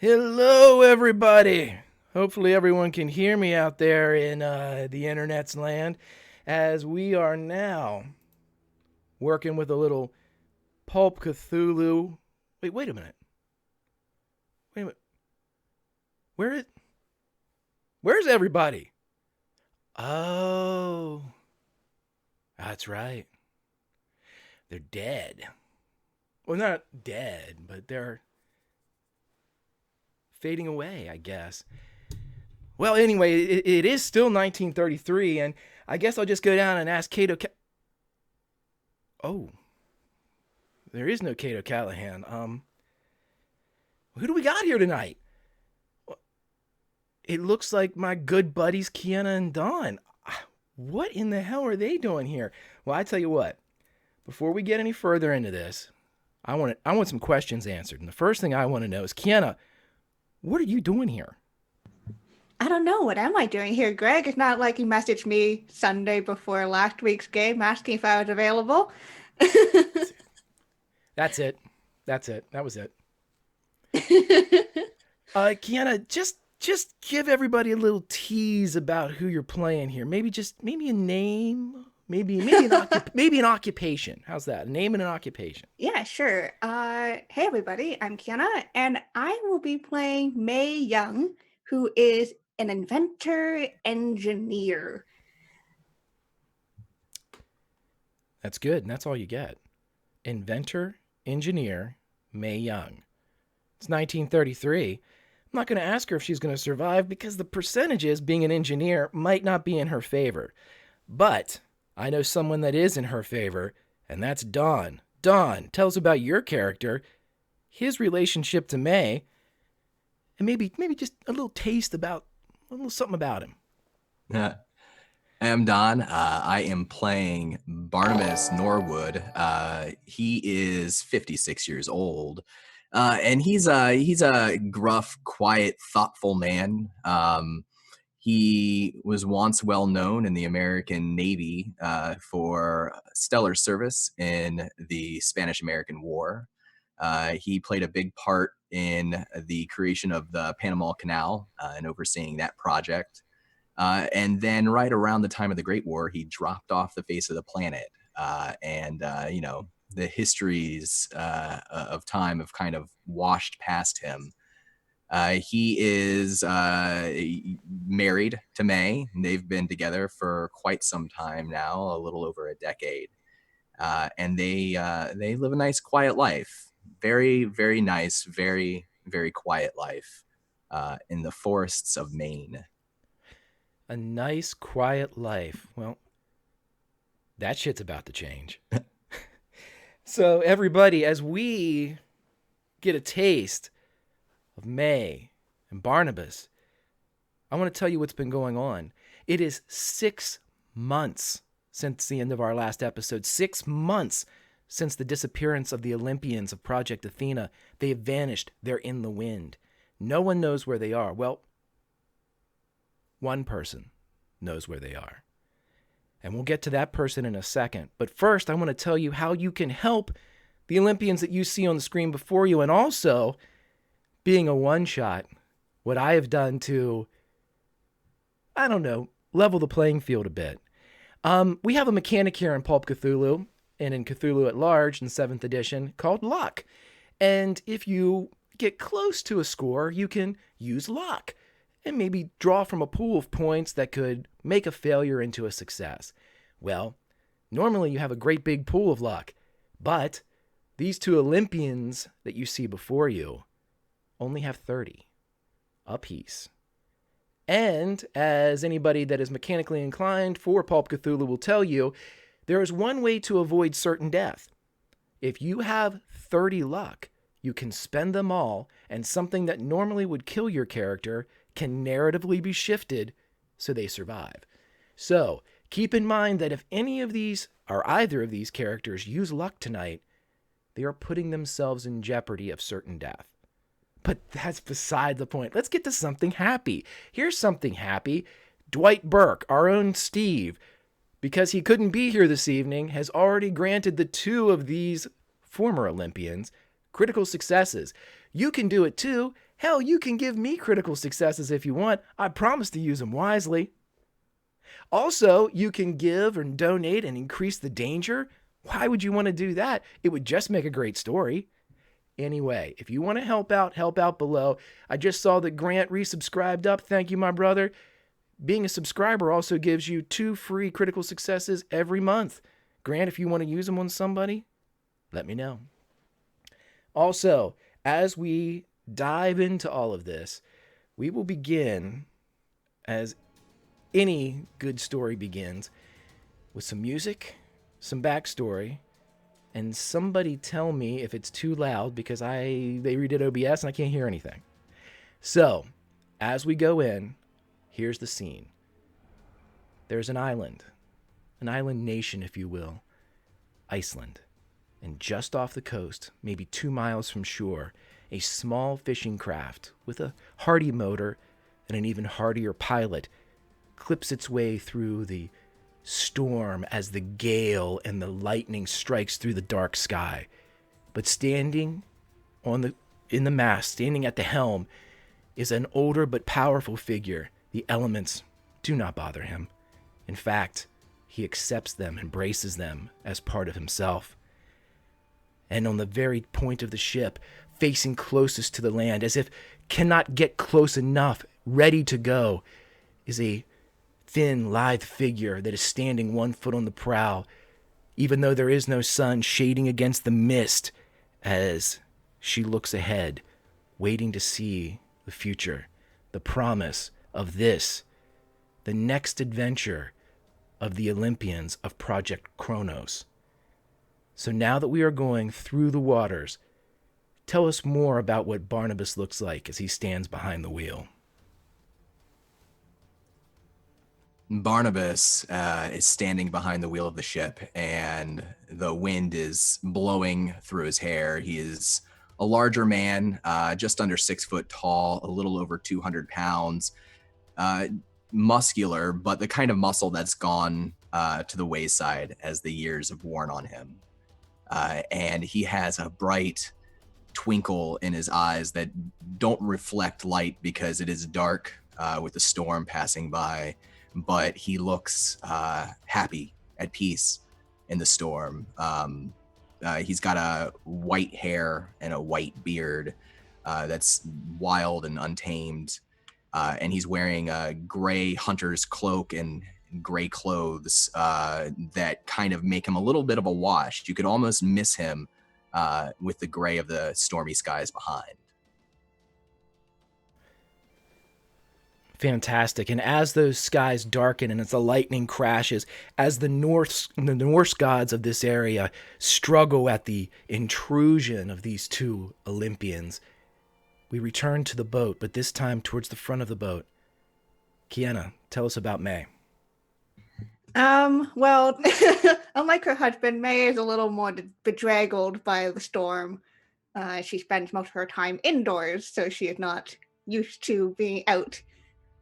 Hello, everybody. Hopefully, everyone can hear me out there in the internet's land, as we are now working with a little Pulp Cthulhu. Wait a minute. Wait a minute. Where is? Where's everybody? Oh, that's right. They're dead. Well, not dead, but they're fading away, I guess. Well, anyway, it is still 1933, and I guess I'll just go down and ask Cato. Oh, there is no Cato Callahan. Who do we got here tonight? It looks like my good buddies Kiana and Don. What in the hell are they doing here? Well, I tell you what. Before we get any further into this, I want some questions answered. And the first thing I want to know is, Kiana, what are you doing here? I don't know. What am I doing here, Greg? It's not like you messaged me Sunday before last week's game asking if I was available. That's it. That's it. That was it. Kiana, just give everybody a little tease about who you're playing here. Maybe a name, maybe an occupation. How's that? A name and an occupation. Yeah, sure. Hey everybody, I'm Kiana, and I will be playing May Young, who is an inventor engineer. That's good, and that's all you get. Inventor, engineer, May Young. It's 1933. I'm not going to ask her if she's going to survive because the percentages, being an engineer, might not be in her favor. But I know someone that is in her favor, and that's Don. Don, tell us about your character, his relationship to May, and maybe just a little taste about, a little something about him. I'm Don. I am playing Barnabas Norwood. He is 56 years old, and he's a gruff, quiet, thoughtful man. He was once well known in the American Navy for stellar service in the Spanish-American War. He played a big part in the creation of the Panama Canal and overseeing that project. And then right around the time of the Great War, he dropped off the face of the planet. The histories of time have kind of washed past him. He is married to May. They've been together for quite some time now, a little over a decade. And they live a nice, quiet life. Very, very nice, very, very quiet life in the forests of Maine. A nice, quiet life. Well, that shit's about to change. So, everybody, as we get a taste of May and Barnabas, I want to tell you what's been going on. It is 6 months since the end of our last episode. 6 months since the disappearance of the Olympians of Project Athena. They have vanished. They're in the wind. No one knows where they are. Well, one person knows where they are. And we'll get to that person in a second. But first, I want to tell you how you can help the Olympians that you see on the screen before you, and also, being a one-shot, what I have done to, I don't know, level the playing field a bit. We have a mechanic here in Pulp Cthulhu, and in Cthulhu at Large in 7th edition, called luck. And if you get close to a score, you can use luck and maybe draw from a pool of points that could make a failure into a success. Well, normally you have a great big pool of luck, but these two Olympians that you see before you only have 30 apiece. And as anybody that is mechanically inclined for Pulp Cthulhu will tell you, there is one way to avoid certain death. If you have 30 luck, you can spend them all, and something that normally would kill your character can narratively be shifted so they survive. So keep in mind that if any of these or either of these characters use luck tonight, they are putting themselves in jeopardy of certain death. But that's beside the point. Let's get to something happy. Here's something happy. Dwight Burke, our own Steve, because he couldn't be here this evening, has already granted the two of these former Olympians critical successes. You can do it too. Hell, you can give me critical successes if you want. I promise to use them wisely. Also, you can give and donate and increase the danger. Why would you want to do that? It would just make a great story. Anyway, if you want to help out below. I just saw that Grant resubscribed up. Thank you, my brother. Being a subscriber also gives you 2 free critical successes every month. Grant, if you want to use them on somebody, let me know. Also, as we dive into all of this, we will begin, as any good story begins, with some music, some backstory, and somebody tell me if it's too loud because they redid OBS and I can't hear anything. So, as we go in, here's the scene. There's an island nation, if you will, Iceland. And just off the coast, maybe 2 miles from shore, a small fishing craft with a hardy motor and an even hardier pilot clips its way through the storm as the gale and the lightning strikes through the dark sky. But standing in the mast, standing at the helm, is an older but powerful figure. The elements do not bother him. In fact, he accepts them, embraces them as part of himself. And on the very point of the ship, facing closest to the land, as if cannot get close enough, ready to go, is a thin, lithe figure that is standing 1 foot on the prow, even though there is no sun, shading against the mist as she looks ahead, waiting to see the future, the promise of this, the next adventure of the Olympians of Project Cronus. So now that we are going through the waters, tell us more about what Barnabas looks like as he stands behind the wheel. Barnabas is standing behind the wheel of the ship, and the wind is blowing through his hair. He is a larger man, just under 6 foot tall, a little over 200 pounds, muscular, but the kind of muscle that's gone to the wayside as the years have worn on him. And he has a bright twinkle in his eyes that don't reflect light because it is dark with the storm passing by. But he looks happy, at peace in the storm. He's got a white hair and a white beard that's wild and untamed. And he's wearing a gray hunter's cloak and gray clothes that kind of make him a little bit of a wash. You could almost miss him with the gray of the stormy skies behind. Fantastic. And as those skies darken and as the lightning crashes, as the Norse gods of this area struggle at the intrusion of these 2 Olympians, we return to the boat, but this time towards the front of the boat. Kiana, tell us about May. Well, unlike her husband, May is a little more bedraggled by the storm. She spends most of her time indoors, so she is not used to being out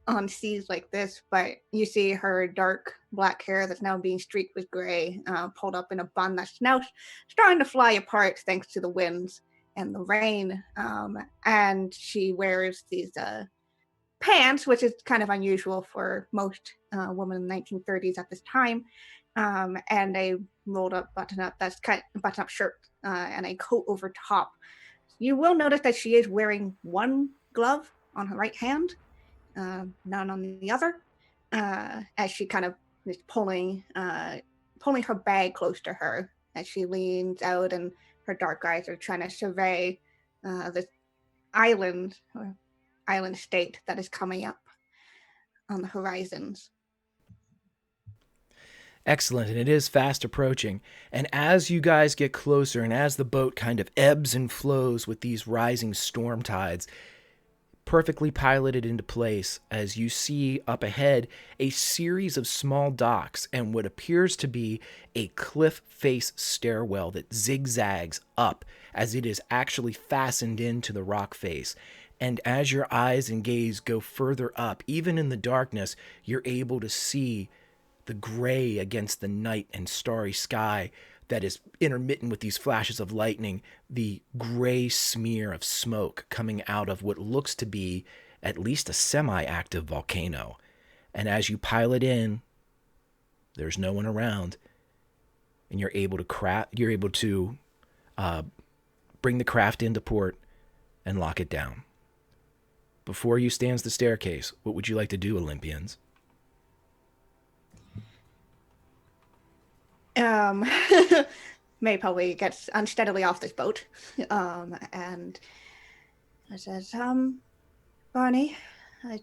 on seas like this. But you see her dark black hair that's now being streaked with gray, pulled up in a bun that's now starting to fly apart thanks to the winds and the rain. And she wears these pants, which is kind of unusual for most women in the 1930s at this time, and a rolled up button-up shirt and a coat over top. You will notice that she is wearing one glove on her right hand, none on the other, as she kind of is pulling her bag close to her as she leans out, and her dark eyes are trying to survey this island state that is coming up on the horizons. Excellent, and it is fast approaching. And as you guys get closer, and as the boat kind of ebbs and flows with these rising storm tides, perfectly piloted into place, as you see up ahead a series of small docks and what appears to be a cliff face stairwell that zigzags up as it is actually fastened into the rock face. And as your eyes and gaze go further up, even in the darkness, you're able to see the gray against the night and starry sky, that is intermittent with these flashes of lightning, the gray smear of smoke coming out of what looks to be at least a semi-active volcano. And as you pilot in, there's no one around, and you're able to bring the craft into port and lock it down. Before you stands the staircase. What would you like to do, Olympians? May probably gets unsteadily off this boat, and I says, Barney, I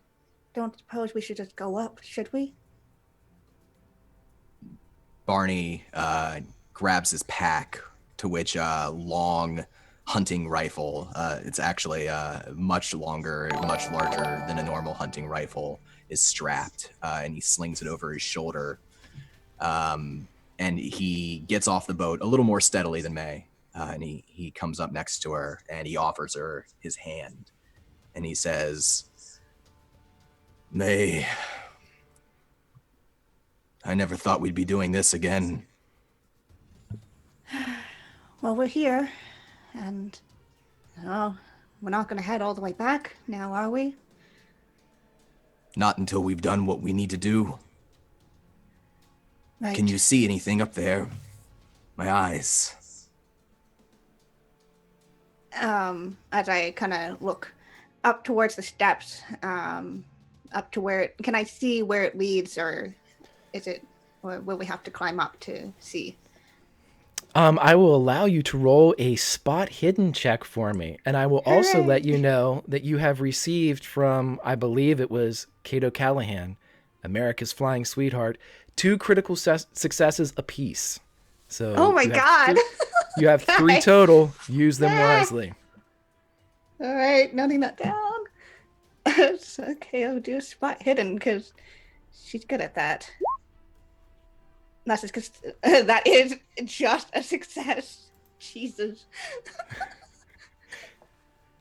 don't suppose we should just go up, should we? Barney grabs his pack, to which a long hunting rifle, it's actually much longer, much larger than a normal hunting rifle, is strapped, and he slings it over his shoulder. And he gets off the boat a little more steadily than May, and he comes up next to her, and he offers her his hand, and he says, May, I never thought we'd be doing this again. Well, we're here, and we're not going to head all the way back now, are we? Not until we've done what we need to do. Right. Can you see anything up there? My eyes. As I kind of look up towards the steps, up to where can I see where it leads, or will we have to climb up to see? I will allow you to roll a spot hidden check for me, and I will also let you know that you have received from, I believe it was Cato Callahan, America's flying sweetheart, 2 critical successes apiece. So oh my God. You have 3 total. Use them wisely. All right, noting that down. It's okay, I'll do a spot hidden because she's good at that. That's just because that is just a success. Jesus.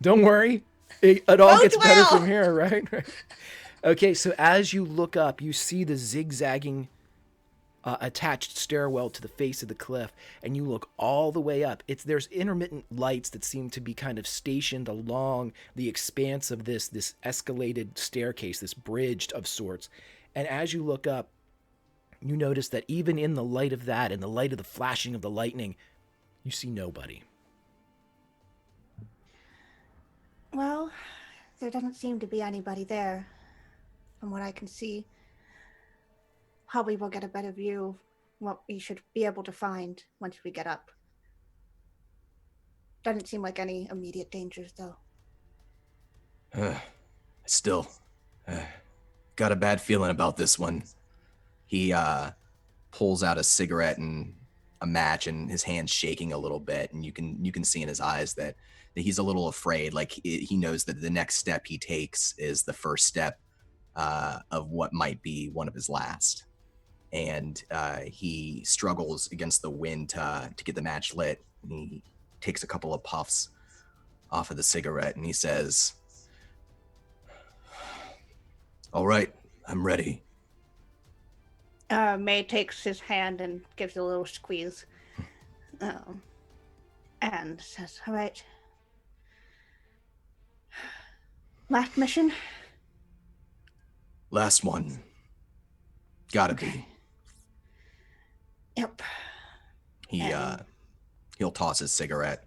Don't worry. It all gets better from here, right? Okay, so as you look up, you see the zigzagging attached stairwell to the face of the cliff, and you look all the way up. There's intermittent lights that seem to be kind of stationed along the expanse of this escalated staircase, this bridge of sorts. And as you look up, you notice that even in the light of that, in the light of the flashing of the lightning, you see nobody. Well, there doesn't seem to be anybody there, from what I can see. Probably we'll get a better view of what we should be able to find once we get up. Doesn't seem like any immediate dangers, though. Still, got a bad feeling about this one. He pulls out a cigarette and a match, and his hand's shaking a little bit, and you can see in his eyes that he's a little afraid. Like he knows that the next step he takes is the first step of what might be one of his last. And he struggles against the wind to get the match lit. And he takes a couple of puffs off of the cigarette, and he says, "All right, I'm ready." May takes his hand and gives a little squeeze. And says, all right. Last mission? Last one. Gotta be. Yep. He'll toss his cigarette.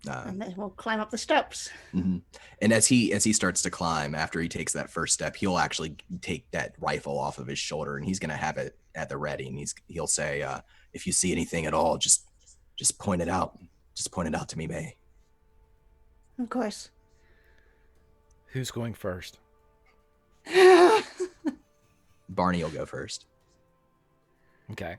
And then we'll climb up the steps. Mm-hmm. And as he starts to climb, after he takes that first step, he'll actually take that rifle off of his shoulder, and he's gonna have it at the ready. And he'll say, "If you see anything at all, just point it out. Just point it out to me, May." Of course. Who's going first? Barney will go first. Okay.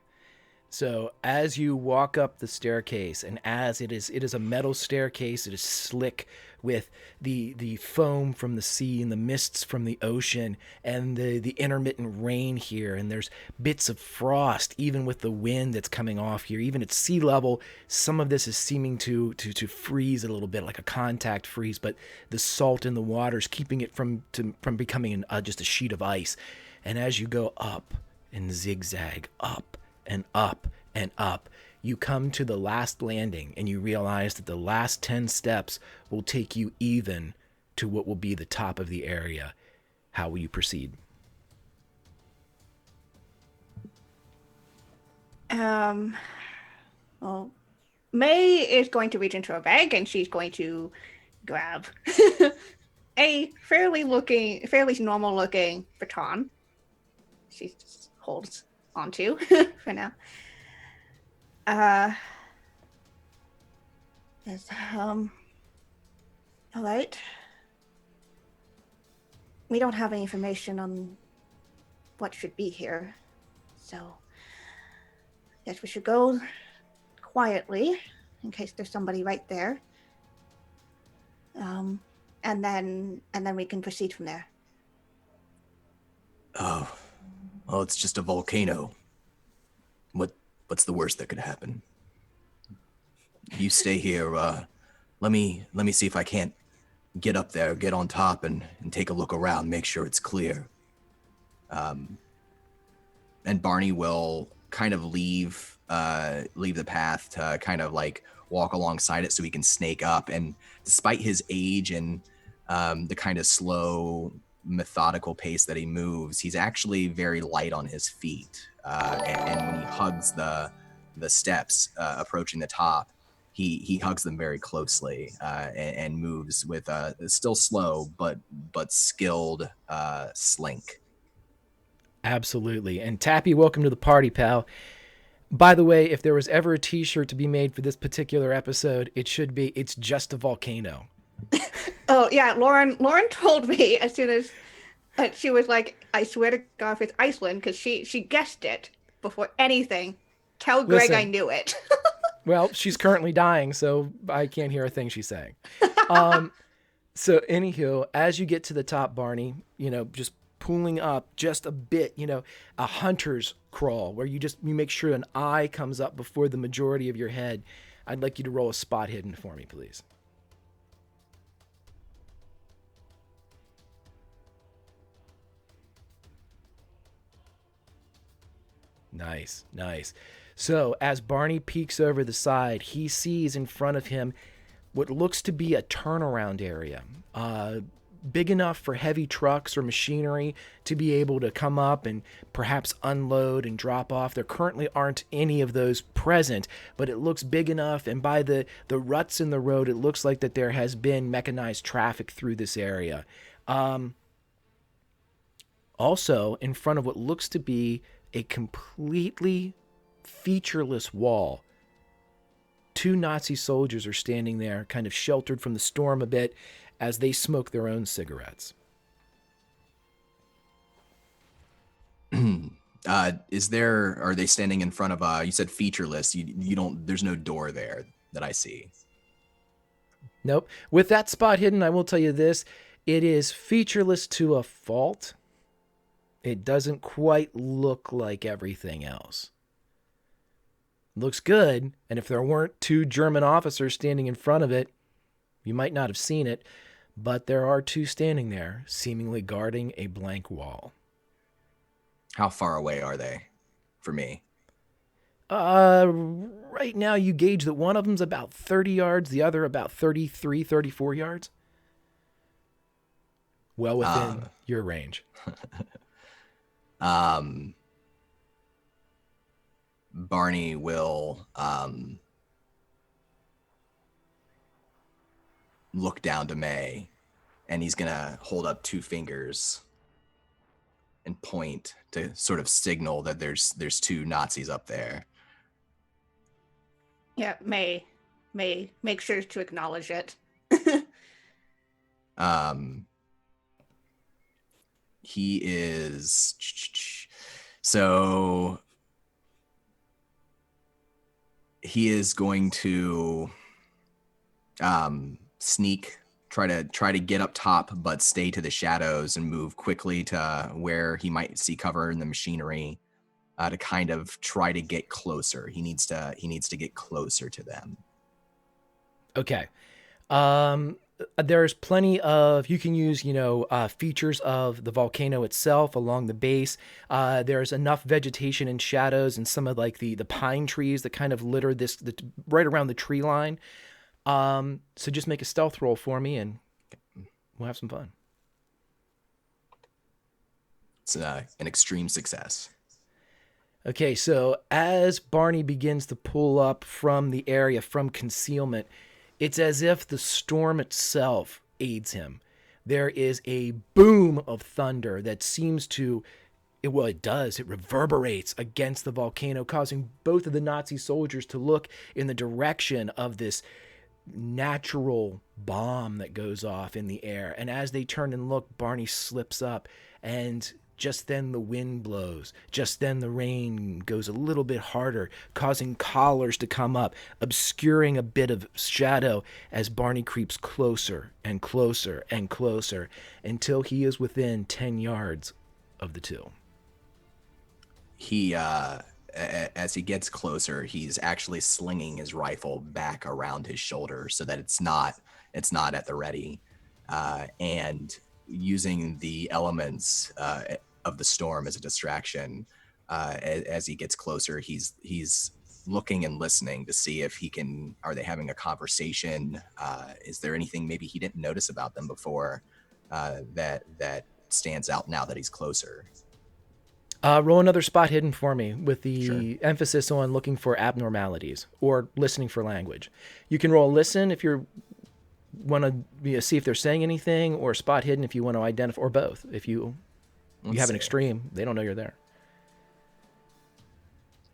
So as you walk up the staircase, and as it is a metal staircase, it is slick with the foam from the sea and the mists from the ocean and the intermittent rain here, and there's bits of frost even with the wind that's coming off here. Even at sea level, some of this is seeming to freeze a little bit, like a contact freeze, but the salt in the water is keeping it from becoming just a sheet of ice. And as you go up and zigzag up and up and up. You come to the last landing and you realize that the last 10 steps will take you even to what will be the top of the area. How will you proceed? Well, May is going to reach into her bag and she's going to grab a fairly normal looking baton. She just holds onto for now. Yes, all right. We don't have any information on what should be here, so I guess we should go quietly in case there's somebody right there. And then we can proceed from there. Oh, well, it's just a volcano. What's the worst that could happen? You stay here. Let me see if I can't get up there, get on top, and take a look around, make sure it's clear. And Barney will kind of leave the path to kind of like walk alongside it so he can snake up. And despite his age and the kind of slow, methodical pace that he moves, he's actually very light on his feet. And when he hugs the steps approaching the top, he hugs them very closely and moves with still slow but skilled slink. Absolutely. And Tappy, welcome to the party, pal. By the way, if there was ever a t-shirt to be made for this particular episode, it should be "It's just a volcano." Oh yeah, Lauren told me as soon as she was like, I swear to God, it's Iceland, because she guessed it before anything. Tell Greg Listen, I knew it. well, she's currently dying, so I can't hear a thing she's saying. So anywho, as you get to the top, Barney, just pulling up just a bit, a hunter's crawl where you make sure an eye comes up before the majority of your head. I'd like you to roll a spot hidden for me, please. Nice, nice. So as Barney peeks over the side, he sees in front of him what looks to be a turnaround area, big enough for heavy trucks or machinery to be able to come up and perhaps unload and drop off. There currently aren't any of those present, but it looks big enough, and by the ruts in the road, it looks like that there has been mechanized traffic through this area. Also, in front of what looks to be a completely featureless wall, two Nazi soldiers are standing there, kind of sheltered from the storm a bit, as they smoke their own cigarettes. Are they standing in front of you said featureless, you don't, there's no door there that I see. Nope. With that spot hidden, I will tell you this, it is featureless to a fault. It doesn't quite look like everything else. Looks good, and if there weren't two German officers standing in front of it, you might not have seen it, but there are two standing there, seemingly guarding a blank wall. How far away are they for me? Right now you gauge that one of them's about 30 yards, the other about 33, 34 yards. Well within your range. Barney will look down to May, and he's gonna hold up two fingers and point to sort of signal that there's two Nazis up there. Yeah, May make sure to acknowledge it. He is so he is going to sneak, try to get up top, but stay to the shadows and move quickly to where he might see cover in the machinery, to kind of try to get closer. He needs to get closer to them. Okay. there's plenty of, you can use, features of the volcano itself along the base. There's enough vegetation and shadows and some of like the pine trees that kind of litter right around the tree line. So just make a stealth roll for me and we'll have some fun. It's an extreme success. Okay, so as Barney begins to pull up from the area, from concealment, it's as if the storm itself aids him. There is a boom of thunder that seems to, it does, it reverberates against the volcano, causing both of the Nazi soldiers to look in the direction of this natural bomb that goes off in the air. And as they turn and look, Barney slips up, and just then the wind blows. Just then the rain goes a little bit harder, causing collars to come up, obscuring a bit of shadow as Barney creeps closer and closer and closer until he is within 10 yards of the two. He, as he gets closer, he's actually slinging his rifle back around his shoulder so that it's not at the ready, and using the elements of the storm as a distraction. As he gets closer, he's looking and listening to see if are they having a conversation? Is there anything maybe he didn't notice about them before that stands out now that he's closer? Roll another spot hidden for me with the Sure. emphasis on looking for abnormalities or listening for language. You can roll listen if you want to see if they're saying anything, or spot hidden if you want to identify, or both. If you have an extreme, they don't know you're there.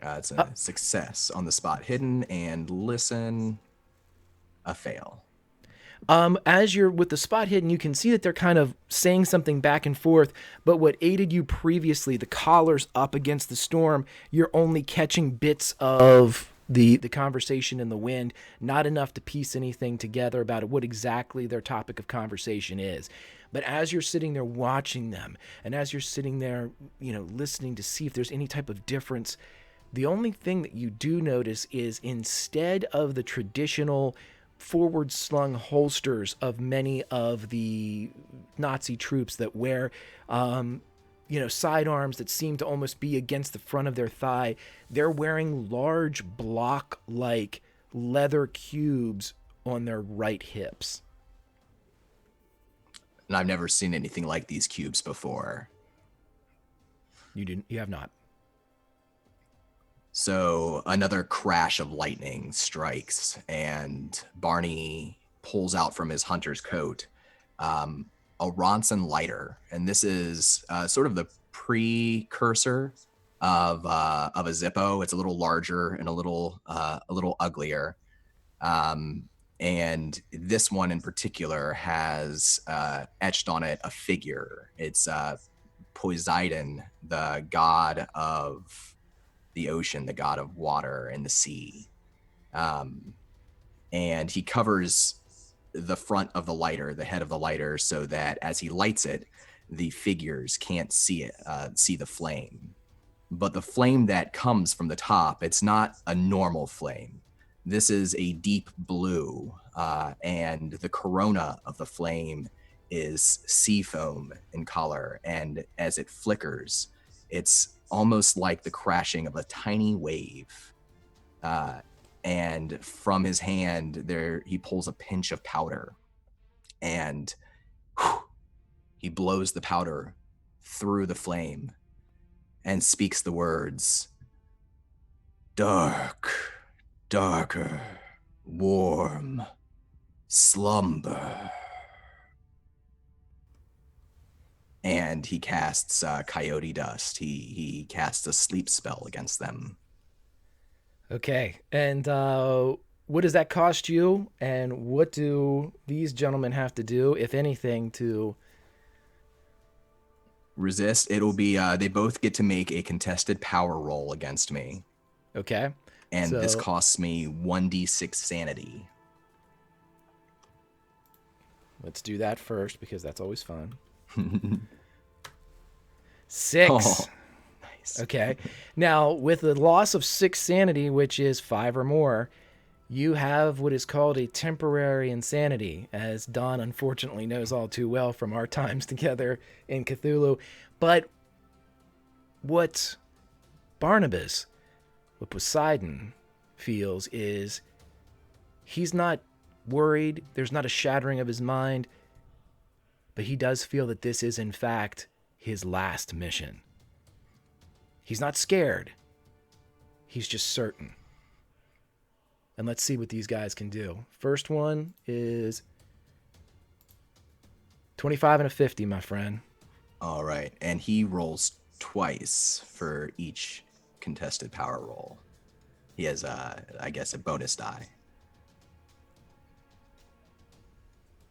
It's a success on the spot hidden, and listen, a fail. As you're with the spot hidden, you can see that they're kind of saying something back and forth, but what aided you previously, the collars up against the storm, you're only catching bits of the conversation in the wind, not enough to piece anything together about what exactly their topic of conversation is. But as you're sitting there watching them, and as you're sitting there, listening to see if there's any type of difference, the only thing that you do notice is, instead of the traditional forward slung holsters of many of the Nazi troops that wear, sidearms that seem to almost be against the front of their thigh, they're wearing large block-like leather cubes on their right hips. And I've never seen anything like these cubes before. You have not. So another crash of lightning strikes, and Barney pulls out from his hunter's coat a Ronson lighter, and this is sort of the precursor of a Zippo. It's a little larger and a little uglier, and this one in particular has etched on it a figure. It's Poseidon, the god of the ocean, the god of water and the sea. And he covers the front of the lighter, the head of the lighter, so that as he lights it, the figures can't see it, see the flame. But the flame that comes from the top, it's not a normal flame. This is a deep blue, and the corona of the flame is sea foam in color. And as it flickers, it's almost like the crashing of a tiny wave. And from his hand there, he pulls a pinch of powder, and he blows the powder through the flame and speaks the words, "Dark, darker, warm, slumber." And he casts coyote dust. He casts a sleep spell against them. Okay, and what does that cost you? And what do these gentlemen have to do, if anything, to resist? It'll be they both get to make a contested power roll against me. Okay. And this costs me 1d6 sanity. Let's do that first, because that's always fun. 6. Oh, nice. Okay. Now, with the loss of 6 sanity, which is 5 or more, You have what is called a temporary insanity, as Don unfortunately knows all too well from our times together in Cthulhu. But what Barnabas, what Poseidon feels is he's not worried, there's not a shattering of his mind, but he does feel that this is in fact his last mission. He's not scared, he's just certain. And let's see what these guys can do. First one is 25 and a 50, my friend. All right. And he rolls twice for each contested power roll. He has, I guess, a bonus die.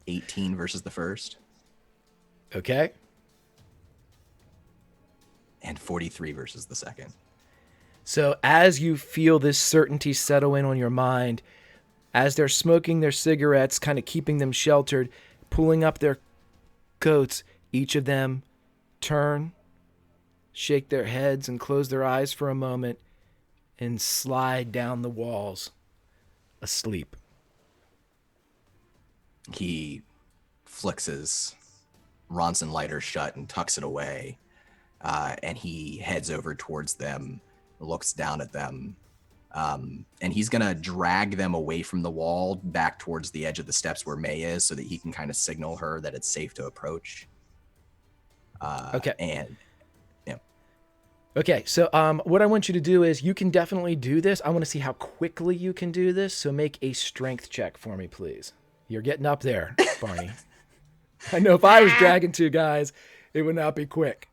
18 versus the first. Okay. And 43 versus the second. So as you feel this certainty settle in on your mind, as they're smoking their cigarettes, kind of keeping them sheltered, pulling up their coats, each of them turn, shake their heads and close their eyes for a moment, and slide down the walls, asleep. He flicks his Ronson lighter shut and tucks it away, and he heads over towards them, looks down at them, and he's gonna drag them away from the wall back towards the edge of the steps where May is, so that he can kind of signal her that it's safe to approach. Okay. And yeah. Okay, so what I want you to do is, you can definitely do this. I want to see how quickly you can do this, so make a strength check for me, please. You're getting up there, Barney. I know if I was dragging two guys, it would not be quick.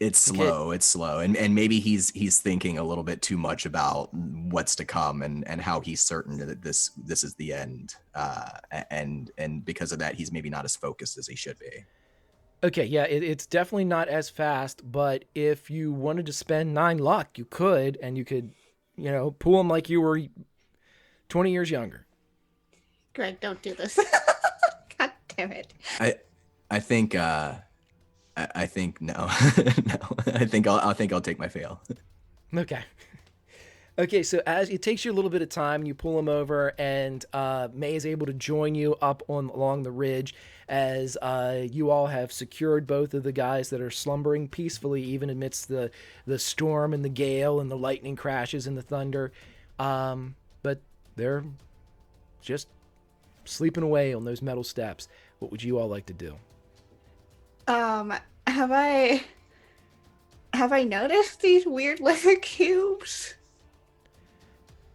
It's slow. It's slow, and maybe he's thinking a little bit too much about what's to come and how he's certain that this is the end, and because of that, he's maybe not as focused as he should be. Okay, yeah, it's definitely not as fast, but if you wanted to spend 9 luck, you could, and you could, pull him like you were 20 years younger. Greg, don't do this. God damn it. I think I think no. No. I think I'll take my fail. Okay. Okay, so as it takes you a little bit of time, you pull him over, and May is able to join you up along the ridge as you all have secured both of the guys that are slumbering peacefully, even amidst the storm and the gale and the lightning crashes and the thunder. But they're just sleeping away on those metal steps. What would you all like to do? Have I noticed these weird leather cubes?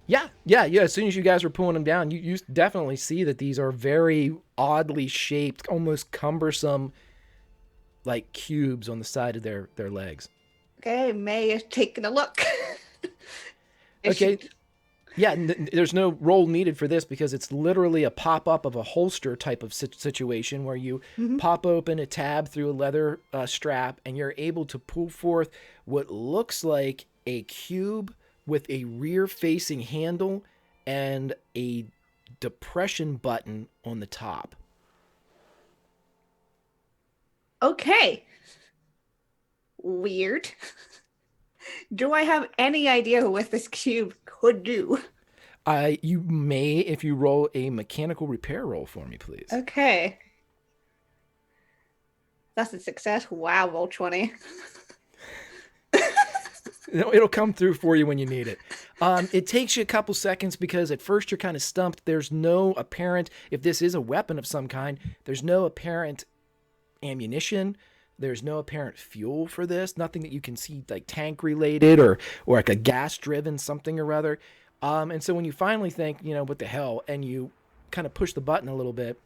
Yeah. As soon as you guys were pulling them down, you definitely see that these are very oddly shaped, almost cumbersome, like cubes on the side of their legs. Okay, May is taking a look. Okay. Yeah, there's no roll needed for this because it's literally a pop-up of a holster type of situation where you pop open a tab through a leather strap, and you're able to pull forth what looks like a cube with a rear-facing handle and a depression button on the top. Okay. Weird. Do I have any idea what this cube could do? You may, if you roll a mechanical repair roll for me, please. Okay. That's a success. Wow, roll 20. It'll come through for you when you need it. It takes you a couple seconds because at first you're kind of stumped. There's no apparent, if this is a weapon of some kind, there's no apparent ammunition. There's no apparent fuel for this. Nothing that you can see like tank related or like a gas driven something or other. And so when you finally think, what the hell, and you kind of push the button a little bit,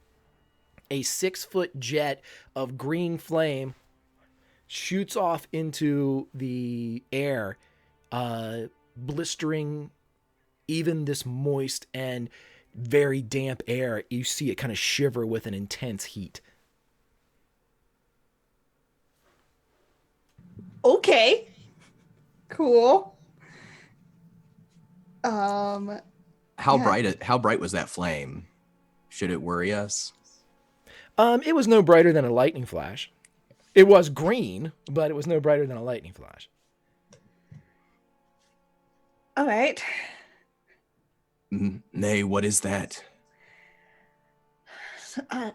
a 6-foot jet of green flame shoots off into the air, blistering even this moist and very damp air. You see it kind of shiver with an intense heat. Okay. Cool. How bright was that flame? Should it worry us? It was no brighter than a lightning flash. It was green, but it was no brighter than a lightning flash. All right. May, what is that? Uh,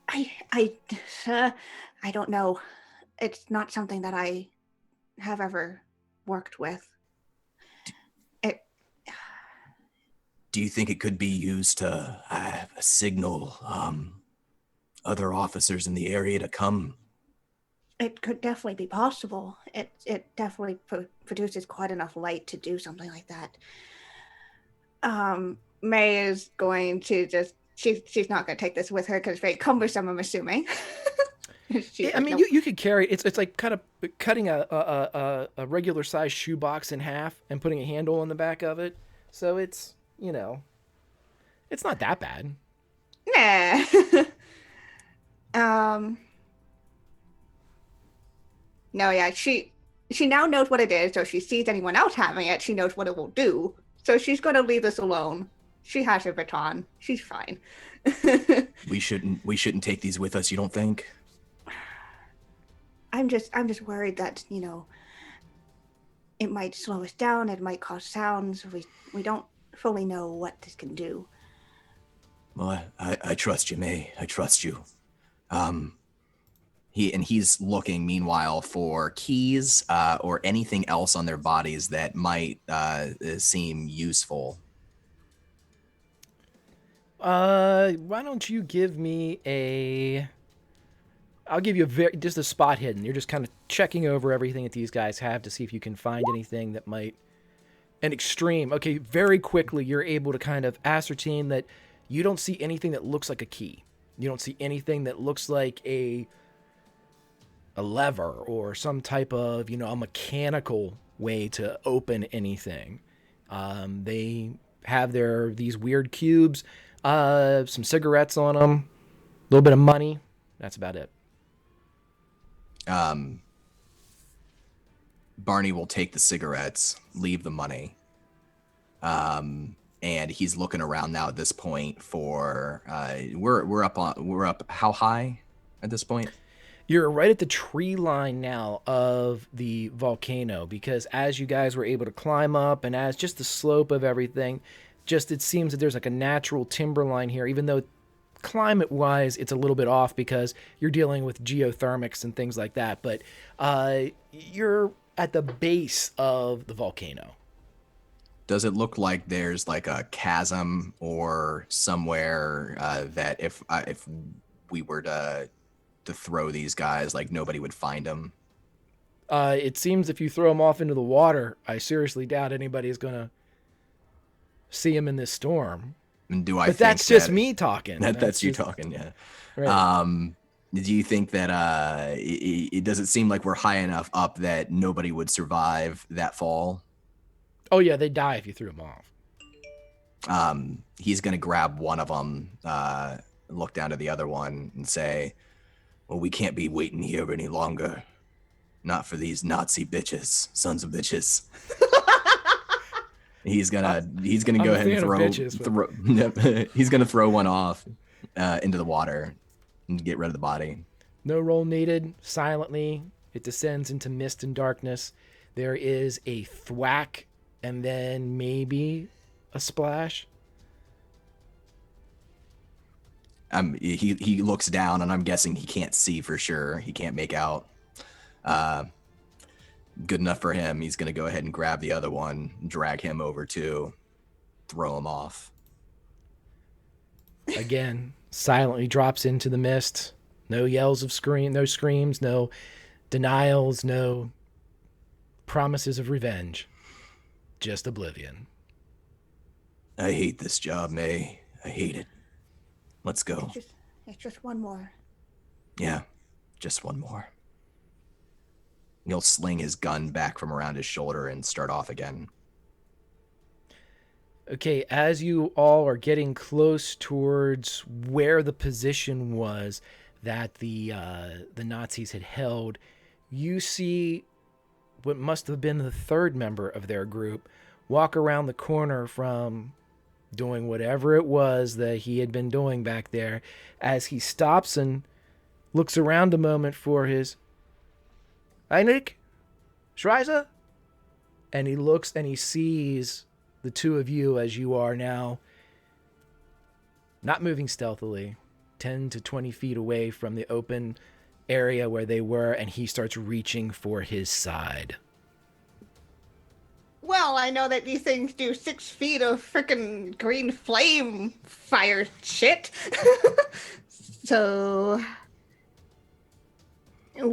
I, uh, I don't know. It's not something that I have ever worked with. It, Do you think it could be used to signal other officers in the area to come? it could definitely be possible. It definitely produces quite enough light to do something like that. May is going to just she's not going to take this with her because it's very cumbersome. I'm assuming. She's I like, mean, nope. you could carry it's like kind of cutting a regular size shoebox in half and putting a handle on the back of it. So it's it's not that bad. Nah. um. No, yeah, she now knows what it is, so if she sees anyone else having it, she knows what it will do. So she's going to leave this alone. She has her baton. She's fine. We shouldn't take these with us, you don't think? I'm just worried that, it might slow us down, it might cause sounds. We don't fully know what this can do. Well, I trust you, May. I trust you. He's looking meanwhile for keys or anything else on their bodies that might seem useful. Why don't you give me a? I'll give you just a spot hidden. You're just kind of checking over everything that these guys have to see if you can find anything that might an extreme. Okay, very quickly you're able to kind of ascertain that you don't see anything that looks like a key. You don't see anything that looks like a lever or some type of, a mechanical way to open anything. They have these weird cubes, some cigarettes on them, a little bit of money. That's about it. Barney will take the cigarettes, leave the money, and he's looking around now at this point for. We're up. How high at this point? You're right at the tree line now of the volcano because as you guys were able to climb up and as just the slope of everything, just it seems that there's like a natural timberline here, even though climate wise it's a little bit off because you're dealing with geothermics and things like that. But you're at the base of the volcano. Does it look like there's like a chasm or somewhere that if we were to throw these guys, like nobody would find them? It seems if you throw them off into the water, I seriously doubt anybody's gonna see them in this storm. And do I? But think that's just that, me talking. That's you talking, yeah. Right. Do you think that it doesn't seem like we're high enough up that nobody would survive that fall? Oh yeah, they die if you threw them off. He's gonna grab one of them, look down to the other one, and say, "Well, we can't be waiting here any longer. Not for these Nazi bitches, sons of bitches." He's gonna go ahead and he's gonna throw one off into the water and get rid of the body. No roll needed. Silently, it descends into mist and darkness. There is a thwack and then maybe a splash. He looks down, and I'm guessing he can't see for sure. He can't make out. Good enough for him. He's going to go ahead and grab the other one, drag him over to throw him off. Again, silently drops into the mist. No yells of no screams, no denials, no promises of revenge. Just oblivion. I hate this job, May. I hate it. Let's go. It's just one more. Yeah, just one more. He'll sling his gun back from around his shoulder and start off again. Okay, as you all are getting close towards where the position was that the Nazis had held, you see what must have been the third member of their group walk around the corner from doing whatever it was that he had been doing back there as he stops and looks around a moment for his Heinrich Schreiser, and he looks and he sees the two of you as you are now not moving stealthily, 10 to 20 feet away from the open area where they were, and he starts reaching for his side. Well, I know that these things do 6 feet of freaking green flame fire shit. So, does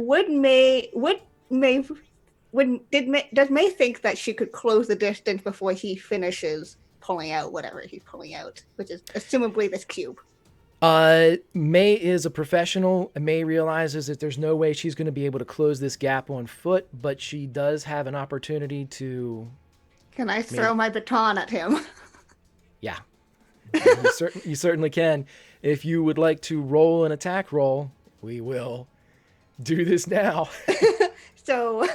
May think that she could close the distance before he finishes pulling out whatever he's pulling out, which is assumably this cube? May is a professional. May realizes that there's no way she's going to be able to close this gap on foot, but she does have an opportunity to. Can I throw my baton at him? Yeah, you certainly can. If you would like to roll an attack roll, we will do this now. So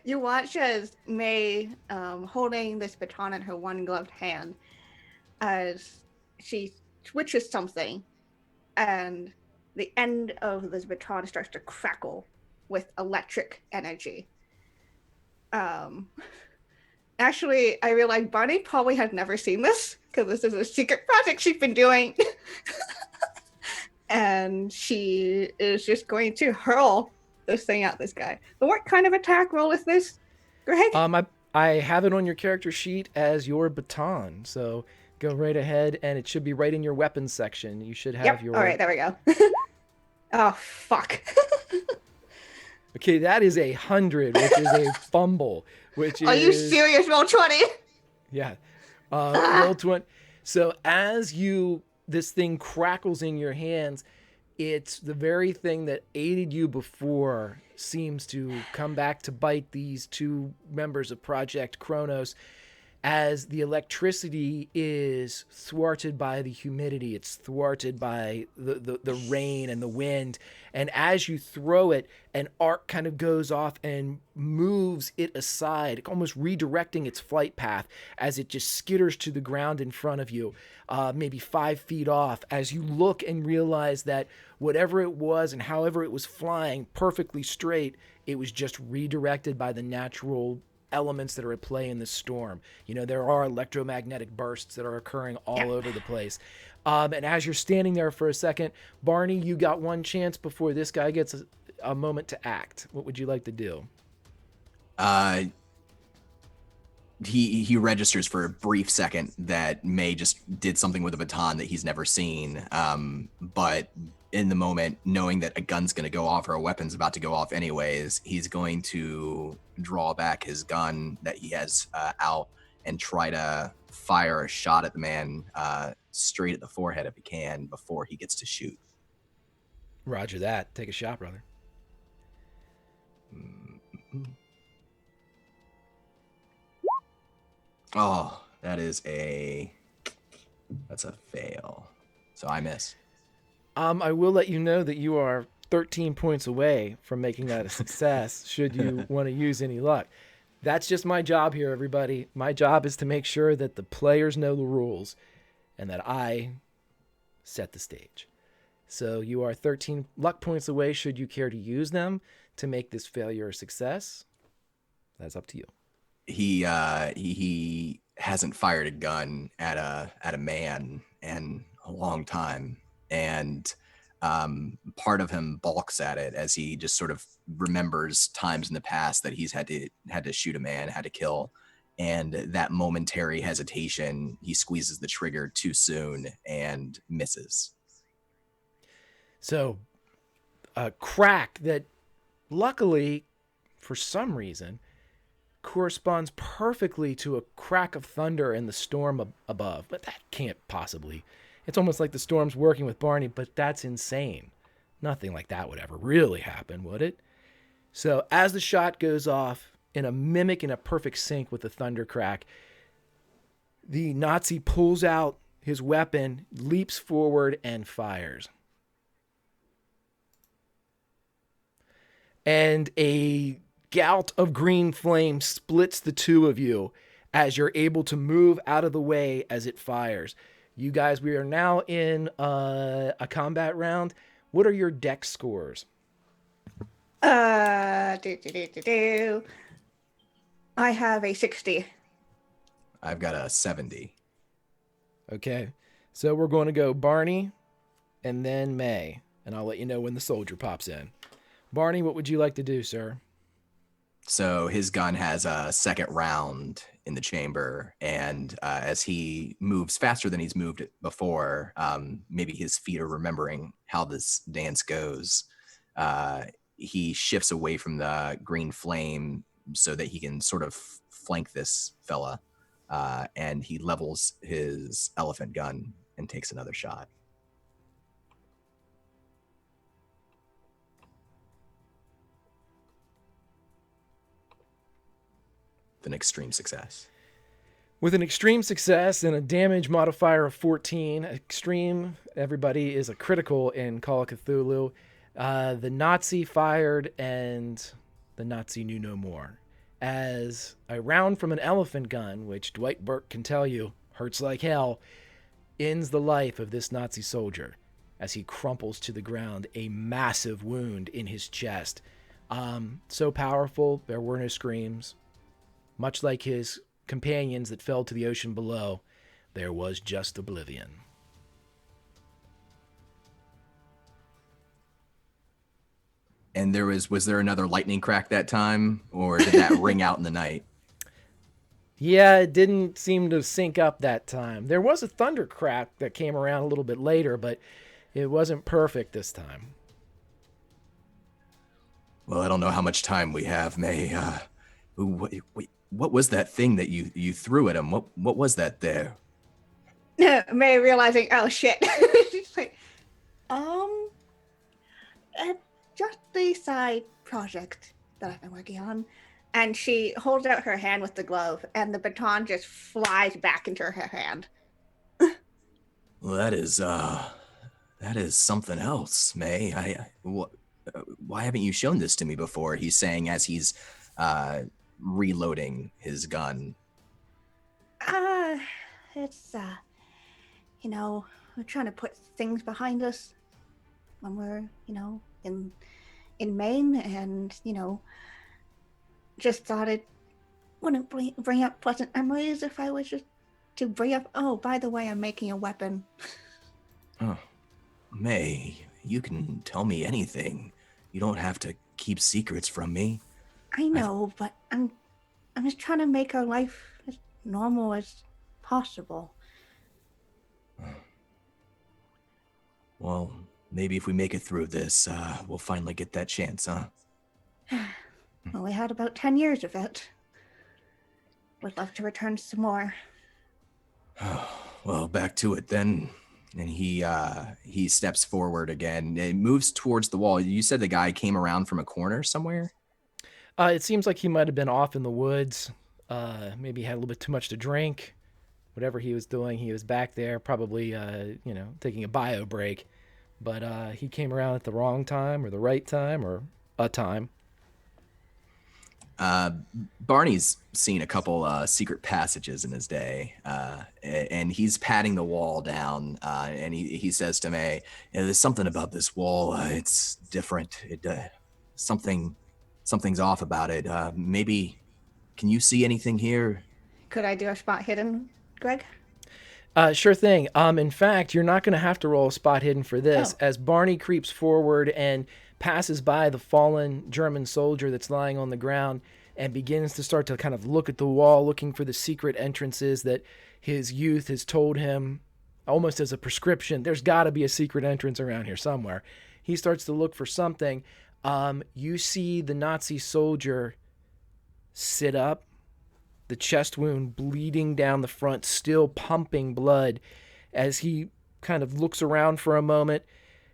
you watch as May, holding this baton in her one gloved hand, as she twitches something, and the end of this baton starts to crackle with electric energy. Actually, I realized Barney probably has never seen this, because this is a secret project she's been doing. And she is just going to hurl this thing at this guy. But what kind of attack roll is this, Greg? I have it on your character sheet as your baton, so go right ahead, and it should be right in your weapons section. You should have your... All right, there we go. Oh, fuck. Okay, that is 100, which is a fumble, which is... Are you serious? Roll 20? Yeah. Roll 20. So as this thing crackles in your hands, it's the very thing that aided you before seems to come back to bite these two members of Project Cronus, as the electricity is thwarted by the humidity. It's thwarted by the rain and the wind. And as you throw it, an arc kind of goes off and moves it aside, almost redirecting its flight path as it just skitters to the ground in front of you, maybe 5 feet off, as you look and realize that whatever it was and however it was flying perfectly straight, it was just redirected by the natural elements that are at play in the storm. You know, there are electromagnetic bursts that are occurring all over the place. And as you're standing there for a second, Barney, you got one chance before this guy gets a moment to act. What would you like to do? He registers for a brief second that May just did something with a baton that he's never seen. But in the moment, knowing that a gun's going to go off or a weapon's about to go off anyways, he's going to draw back his gun that he has out and try to fire a shot at the man straight at the forehead if he can before he gets to shoot. Roger that. Take a shot, brother. Oh, that's a fail. So I miss. I will let you know that you are 13 points away from making that a success should you want to use any luck. That's just my job here, everybody. My job is to make sure that the players know the rules and that I set the stage. So you are 13 luck points away should you care to use them to make this failure a success. That's up to you. He hasn't fired a gun at a man in a long time, and part of him balks at it as he just sort of remembers times in the past that he's had to shoot a man, had to kill, and that momentary hesitation, he squeezes the trigger too soon and misses. So a crack that luckily for some reason corresponds perfectly to a crack of thunder in the storm above, but that can't possibly. It's almost like the storm's working with Barney, but that's insane. Nothing like that would ever really happen, would it? So as the shot goes off in a perfect sync with the thunder crack, the Nazi pulls out his weapon, leaps forward, and fires. And a gout of green flame splits the two of you as you're able to move out of the way as it fires. You guys, we are now in a combat round. What are your dex scores? I have a 60. I've got a 70. Okay. So we're going to go Barney and then May. And I'll let you know when the soldier pops in. Barney, what would you like to do, sir? So his gun has a second round in the chamber, and as he moves faster than he's moved before, maybe his feet are remembering how this dance goes. He shifts away from the green flame so that he can sort of flank this fella, and he levels his elephant gun and takes another shot. An extreme success. With an extreme success and a damage modifier of 14, extreme, everybody, is a critical in Call of Cthulhu. The Nazi fired and the Nazi knew no more. As a round from an elephant gun, which Dwight Burke can tell you hurts like hell, ends the life of this Nazi soldier as he crumples to the ground, a massive wound in his chest. So powerful, there were no screams. Much like his companions that fell to the ocean below, there was just oblivion. And was there another lightning crack that time, or did that ring out in the night? Yeah, it didn't seem to sync up that time. There was a thunder crack that came around a little bit later, but it wasn't perfect this time. Well, I don't know how much time we have, May. What was that thing that you threw at him? What was that there? May realizing, oh shit. She's like, just the side project that I've been working on. And she holds out her hand with the glove, and the baton just flies back into her hand. Well, that is something else, May. Why haven't you shown this to me before? He's saying as he's reloading his gun. It's we're trying to put things behind us when we're, in Maine, and, just thought it wouldn't bring up pleasant memories if I was just to bring up, oh, by the way, I'm making a weapon. Oh, May, you can tell me anything. You don't have to keep secrets from me. I know, but I'm just trying to make our life as normal as possible. Well, maybe if we make it through this, we'll finally get that chance, huh? Well, we had about 10 years of it. Would love to return some more. Well, back to it then. And he steps forward again. It moves towards the wall. You said the guy came around from a corner somewhere? It seems like he might have been off in the woods. Maybe had a little bit too much to drink. Whatever he was doing, he was back there, probably, taking a bio break. But he came around at the wrong time or the right time or a time. Barney's seen a couple secret passages in his day, and he's patting the wall down, and he says to May, there's something about this wall. It's different. Something's off about it. Maybe, can you see anything here? Could I do a spot hidden, Greg? Sure thing. In fact, you're not going to have to roll a spot hidden for this. As Barney creeps forward and passes by the fallen German soldier that's lying on the ground and begins to start to kind of look at the wall, looking for the secret entrances that his youth has told him, almost as a prescription. There's got to be a secret entrance around here somewhere. He starts to look for something. You see the Nazi soldier sit up, the chest wound bleeding down the front, still pumping blood. As he kind of looks around for a moment,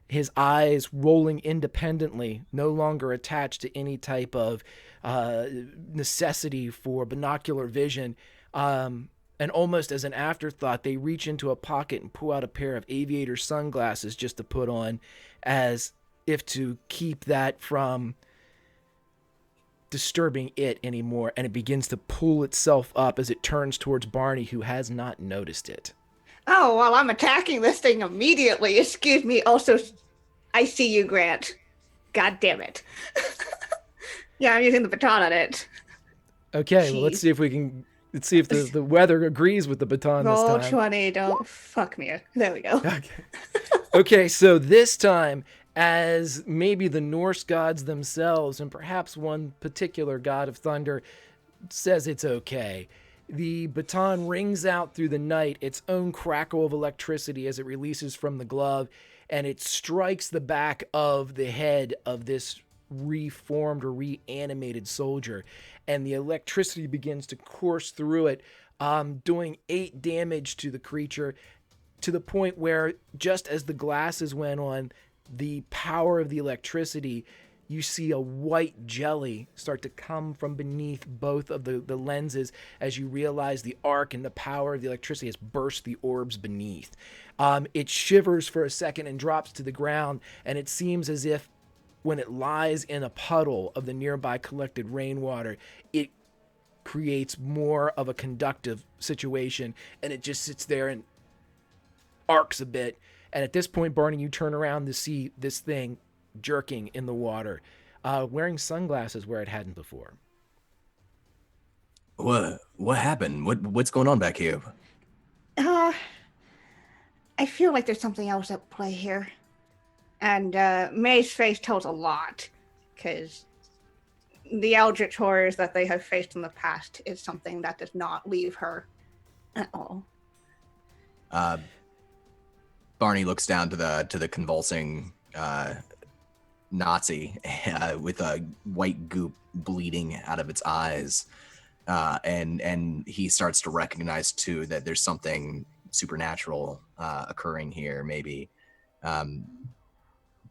his eyes rolling independently, no longer attached to any type of necessity for binocular vision. And almost as an afterthought, they reach into a pocket and pull out a pair of aviator sunglasses just to put on, as if to keep that from disturbing it anymore. And it begins to pull itself up as it turns towards Barney, who has not noticed it. Oh, well, I'm attacking this thing immediately. Excuse me. Also, I see you, Grant. God damn it. Yeah, I'm using the baton on it. Okay, well, let's Jeez. see if we can. Let's see if the weather agrees with the baton this Roll time. 20, don't fuck me. There we go. Okay. Okay, so this time, as maybe the Norse gods themselves, and perhaps one particular god of thunder, says it's okay, the baton rings out through the night, its own crackle of electricity as it releases from the glove, and it strikes the back of the head of this reformed or reanimated soldier. And the electricity begins to course through it, doing 8 damage to the creature, to the point where just as the glasses went on, the power of the electricity, you see a white jelly start to come from beneath both of the lenses as you realize the arc and the power of the electricity has burst the orbs beneath. It shivers for a second and drops to the ground, and it seems as if when it lies in a puddle of the nearby collected rainwater, it creates more of a conductive situation, and it just sits there and arcs a bit. And at this point, Barney, you turn around to see this thing jerking in the water, wearing sunglasses where it hadn't before. What happened? What's going on back here? Uh, I feel like there's something else at play here. And May's face tells a lot, because the eldritch horrors that they have faced in the past is something that does not leave her at all. Barney looks down to the convulsing Nazi with a white goop bleeding out of its eyes, and he starts to recognize too that there's something supernatural occurring here. Maybe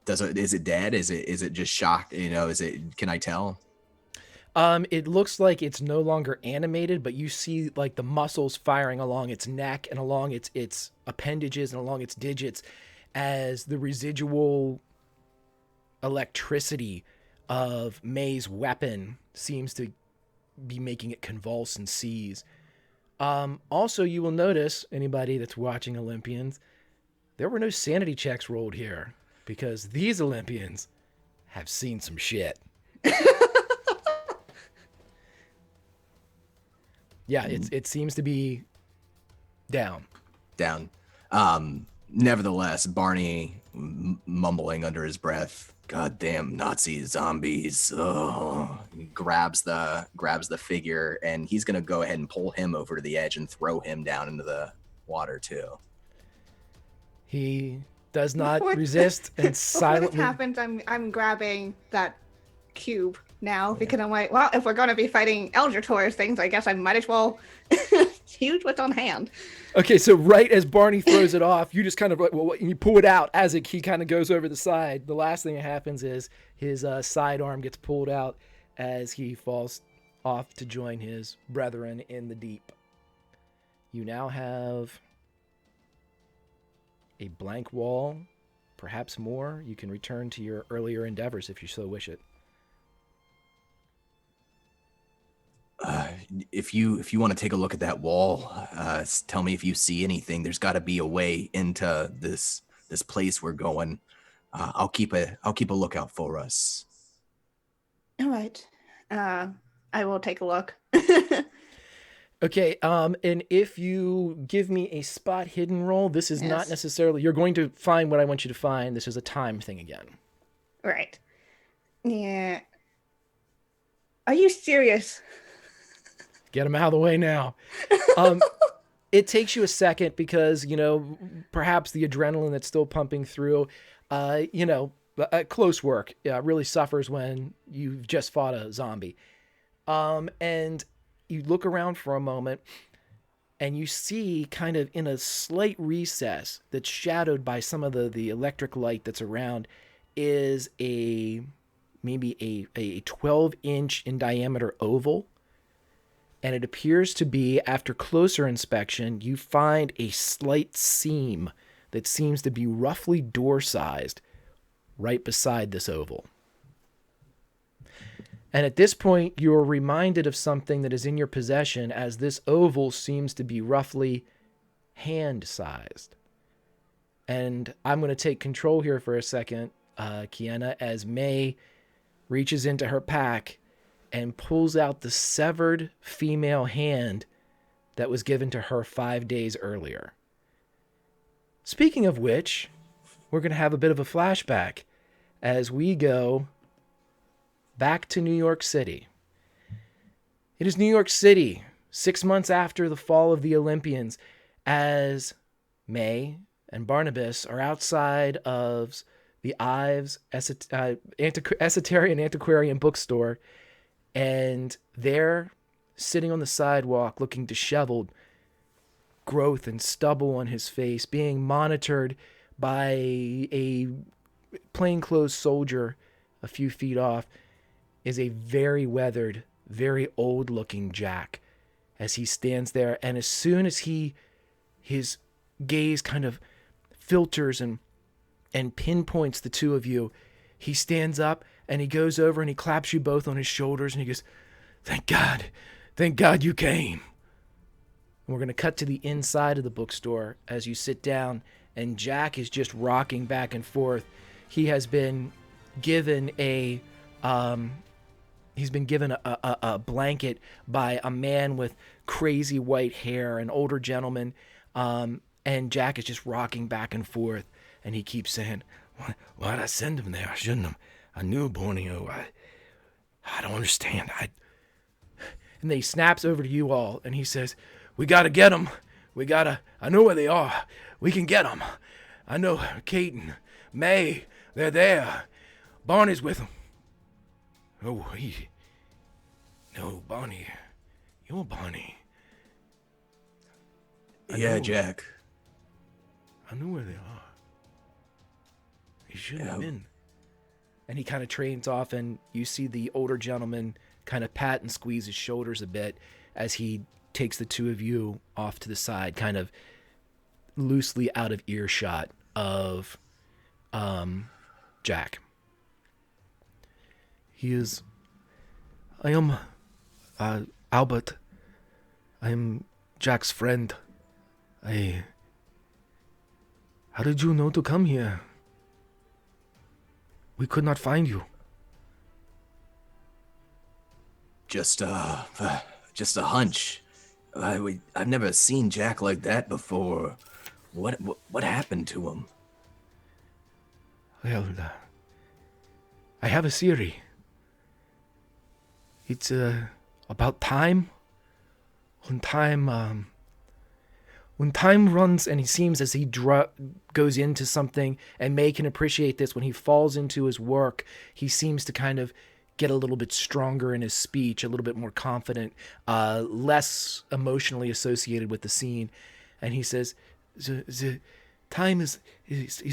is it dead? Is it just shocked? Can I tell? It looks like it's no longer animated, but you see like the muscles firing along its neck and along its appendages and along its digits as the residual electricity of May's weapon seems to be making it convulse and seize. Also, you will notice, anybody that's watching Olympians, there were no sanity checks rolled here because these Olympians have seen some shit. Yeah, it seems to be down. Nevertheless, Barney mumbling under his breath, "Goddamn Nazi zombies!" Oh, he grabs the figure, and he's gonna go ahead and pull him over to the edge and throw him down into the water too. He does not resist and silently. Before this happens, I'm grabbing that cube now because I'm like, well, if we're going to be fighting Eldritch Horrors things, I guess I might as well use what's on hand. Okay, so right as Barney throws it off, you just kind of like, well, you pull it out as he kind of goes over the side. The last thing that happens is his sidearm gets pulled out as he falls off to join his brethren in the deep. You now have a blank wall, perhaps more. You can return to your earlier endeavors if you so wish it. If you want to take a look at that wall, tell me if you see anything. There's got to be a way into this place we're going. I'll keep a lookout for us. All right. I will take a look. Okay, and if you give me a spot hidden roll, this is not necessarily, you're going to find what I want you to find. This is a time thing again. Right. Yeah. Are you serious? Get him out of the way now. It takes you a second because, perhaps the adrenaline that's still pumping through, close work really suffers when you've just fought a zombie. And you look around for a moment and you see kind of in a slight recess that's shadowed by some of the electric light that's around is maybe a 12-inch in diameter oval. And it appears to be, after closer inspection, you find a slight seam that seems to be roughly door-sized right beside this oval. And at this point, you're reminded of something that is in your possession, as this oval seems to be roughly hand-sized. And I'm going to take control here for a second, Kiana, as May reaches into her pack and pulls out the severed female hand that was given to her 5 days earlier. Speaking of which, we're going to have a bit of a flashback as we go back to New York City. It is New York City, 6 months after the fall of the Olympians, as May and Barnabas are outside of the Ives Esoteric and Antiquarian bookstore, and they're sitting on the sidewalk looking disheveled, growth and stubble on his face, being monitored by a plainclothes soldier a few feet off, is a very weathered, very old-looking Jack as he stands there. And as soon as his gaze kind of filters and pinpoints the two of you, he stands up and he goes over and he claps you both on his shoulders and he goes, thank God you came. And we're going to cut to the inside of the bookstore as you sit down, and Jack is just rocking back and forth. He has been given a blanket by a man with crazy white hair, an older gentleman, and Jack is just rocking back and forth, and he keeps saying, why'd I send him there? I shouldn't have. I knew Borneo. I don't understand. And then he snaps over to you all, and he says, we got to get them. I know where they are. We can get them. I know Kate and May, they're there. Barney's with them. No, Barney. You're Barney. Yeah, Jack. I know where they are. He shouldn't have been. And he kind of trains off, and you see the older gentleman kind of pat and squeeze his shoulders a bit as he takes the two of you off to the side, kind of loosely out of earshot of Jack. I am Albert. I am Jack's friend. How did you know to come here? We could not find you. Just a hunch. I've never seen Jack like that before. What happened to him? Well, I have a theory. It's about time. When time runs, and he seems as he goes into something, and May can appreciate this, when he falls into his work, he seems to kind of get a little bit stronger in his speech, a little bit more confident, less emotionally associated with the scene. And he says, the time is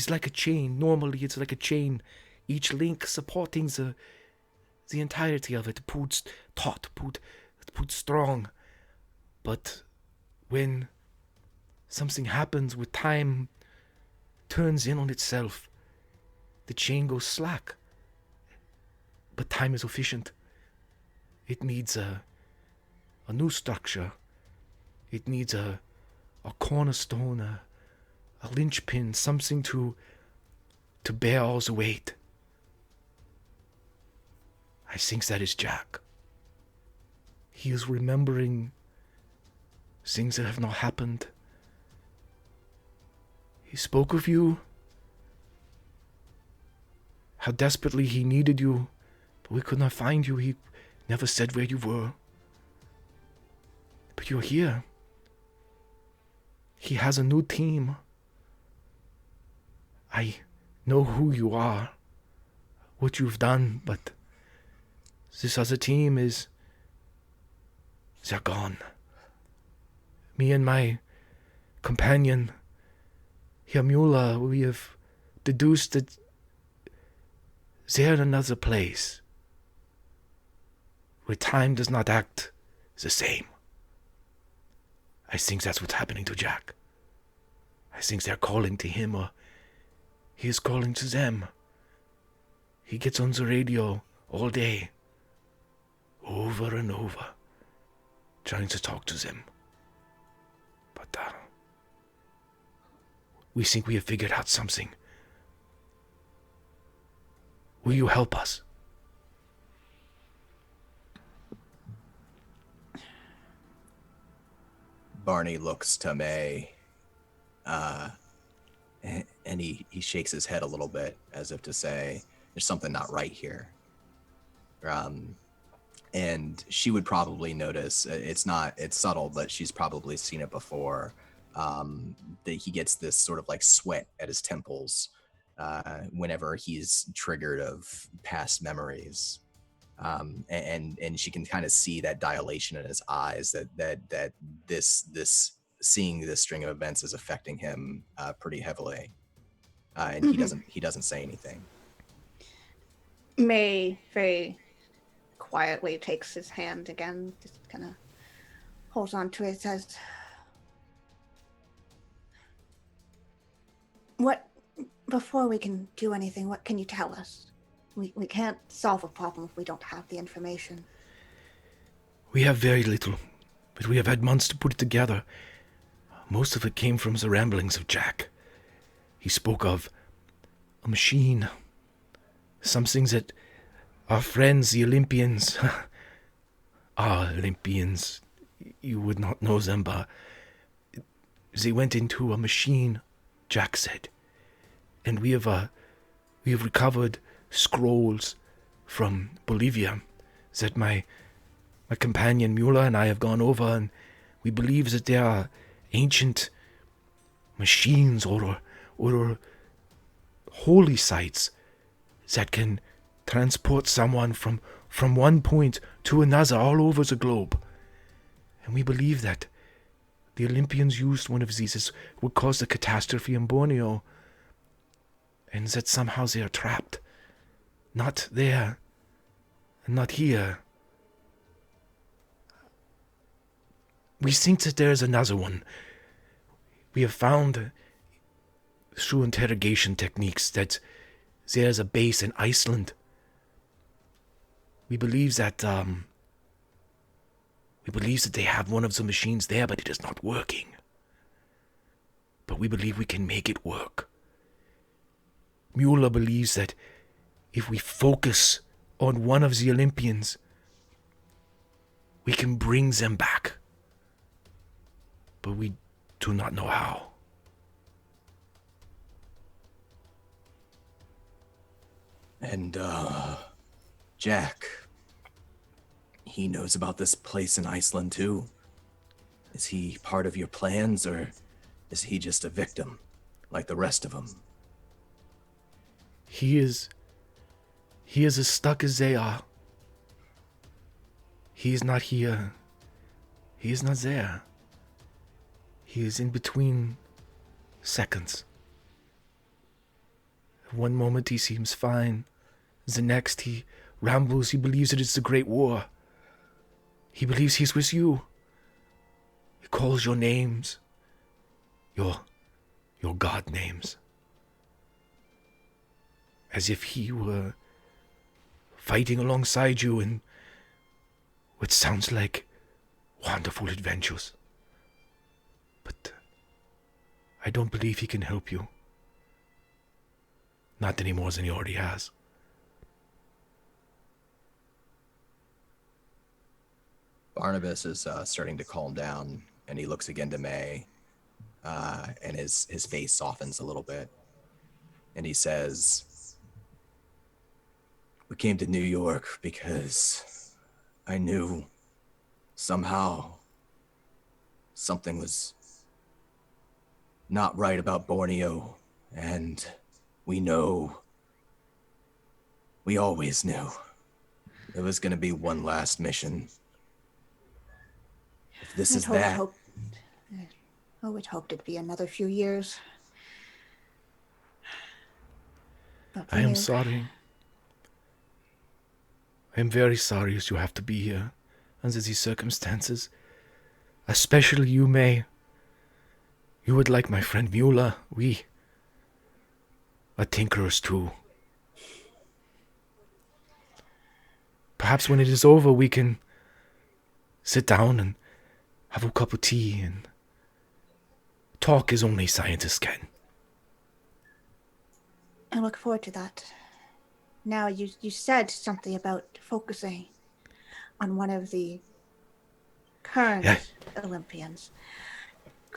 like a chain. Normally it's like a chain, each link supporting the entirety of it, pulled taut, pulled strong. But when something happens, with time turns in on itself, the chain goes slack. But time is efficient. It needs a new structure. It needs a cornerstone, a linchpin, something to bear all the weight. I think that is Jack. He is remembering things that have not happened. He spoke of you, how desperately he needed you, but we could not find you. He never said where you were. But you're here. He has a new team. I know who you are, what you've done, but this other team they're gone. Me and my companion, Yamula, we have deduced that they're in another place where time does not act the same. I think that's what's happening to Jack. I think they're calling to him, or he is calling to them. He gets on the radio all day, over and over, trying to talk to them. But we think we have figured out something. Will you help us? Barney looks to May, and he shakes his head a little bit as if to say, "There's something not right here." And she would probably notice. It's subtle, but she's probably seen it before. That he gets this sort of like sweat at his temples whenever he's triggered of past memories. And she can kind of see that dilation in his eyes, that this seeing this string of events is affecting him pretty heavily, and he doesn't say anything. May very quietly takes his hand again, just kind of holds on to it, says, "What? Before we can do anything, what can you tell us? We can't solve a problem if we don't have the information." We have very little, but we have had months to put it together. Most of it came from the ramblings of Jack. He spoke of a machine, something that our friends, the Olympians, you would not know them, but they went into a machine, Jack said. And we have recovered scrolls from Bolivia that my companion Mueller and I have gone over, and we believe that there are ancient machines or holy sites that can transport someone from one point to another all over the globe. And we believe that the Olympians used one of these as would cause the catastrophe in Borneo, and that somehow they are trapped. Not there, and not here. We think that there is another one. We have found, through interrogation techniques, that there is a base in Iceland. We believe that they have one of the machines there, but it is not working. But we believe we can make it work. Mueller believes that if we focus on one of the Olympians, we can bring them back. But we do not know how. And Jack, he knows about this place in Iceland too. Is he part of your plans, or is he just a victim like the rest of them? He is as stuck as they are. He is not here. He is not there. He is in between seconds. One moment he seems fine. The next he rambles. He believes it is the Great War. He believes he's with you. He calls your names. Your God names. As if he were fighting alongside you in what sounds like wonderful adventures. But I don't believe he can help you. Not any more than he already has. Barnabas is starting to calm down, and he looks again to May, and his face softens a little bit. And he says, "We came to New York because I knew somehow something was not right about Borneo, and we always knew there was going to be one last mission. If this is that..." We'd hoped it'd be another few years. I am sorry. I am very sorry as you have to be here under these circumstances. Especially you, May. You would like my friend Mueller. We are tinkerers too. Perhaps when it is over we can sit down and have a cup of tea and talk as only scientists can. I look forward to that. Now, you said something about focusing on one of the current Olympians.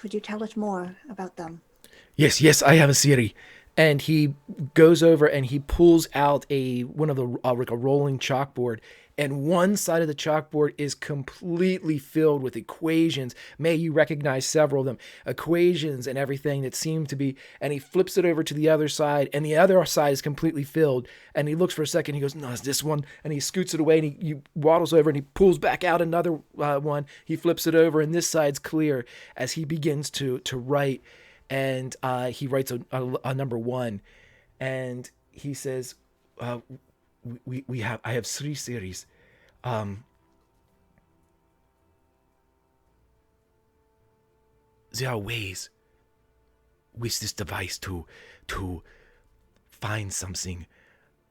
Could you tell us more about them? Yes, I have a Siri. And he goes over and he pulls out one of the like a rolling chalkboard, and one side of the chalkboard is completely filled with equations. May you recognize several of them, equations and everything that seem to be. And he flips it over to the other side, and the other side is completely filled. And he looks for a second. He goes, "No, it's this one." And he scoots it away, and he waddles over and he pulls back out another one. He flips it over, and this side's clear as he begins to write. And he writes a number 1, and he says, I have 3 series. There are ways with this device to find something.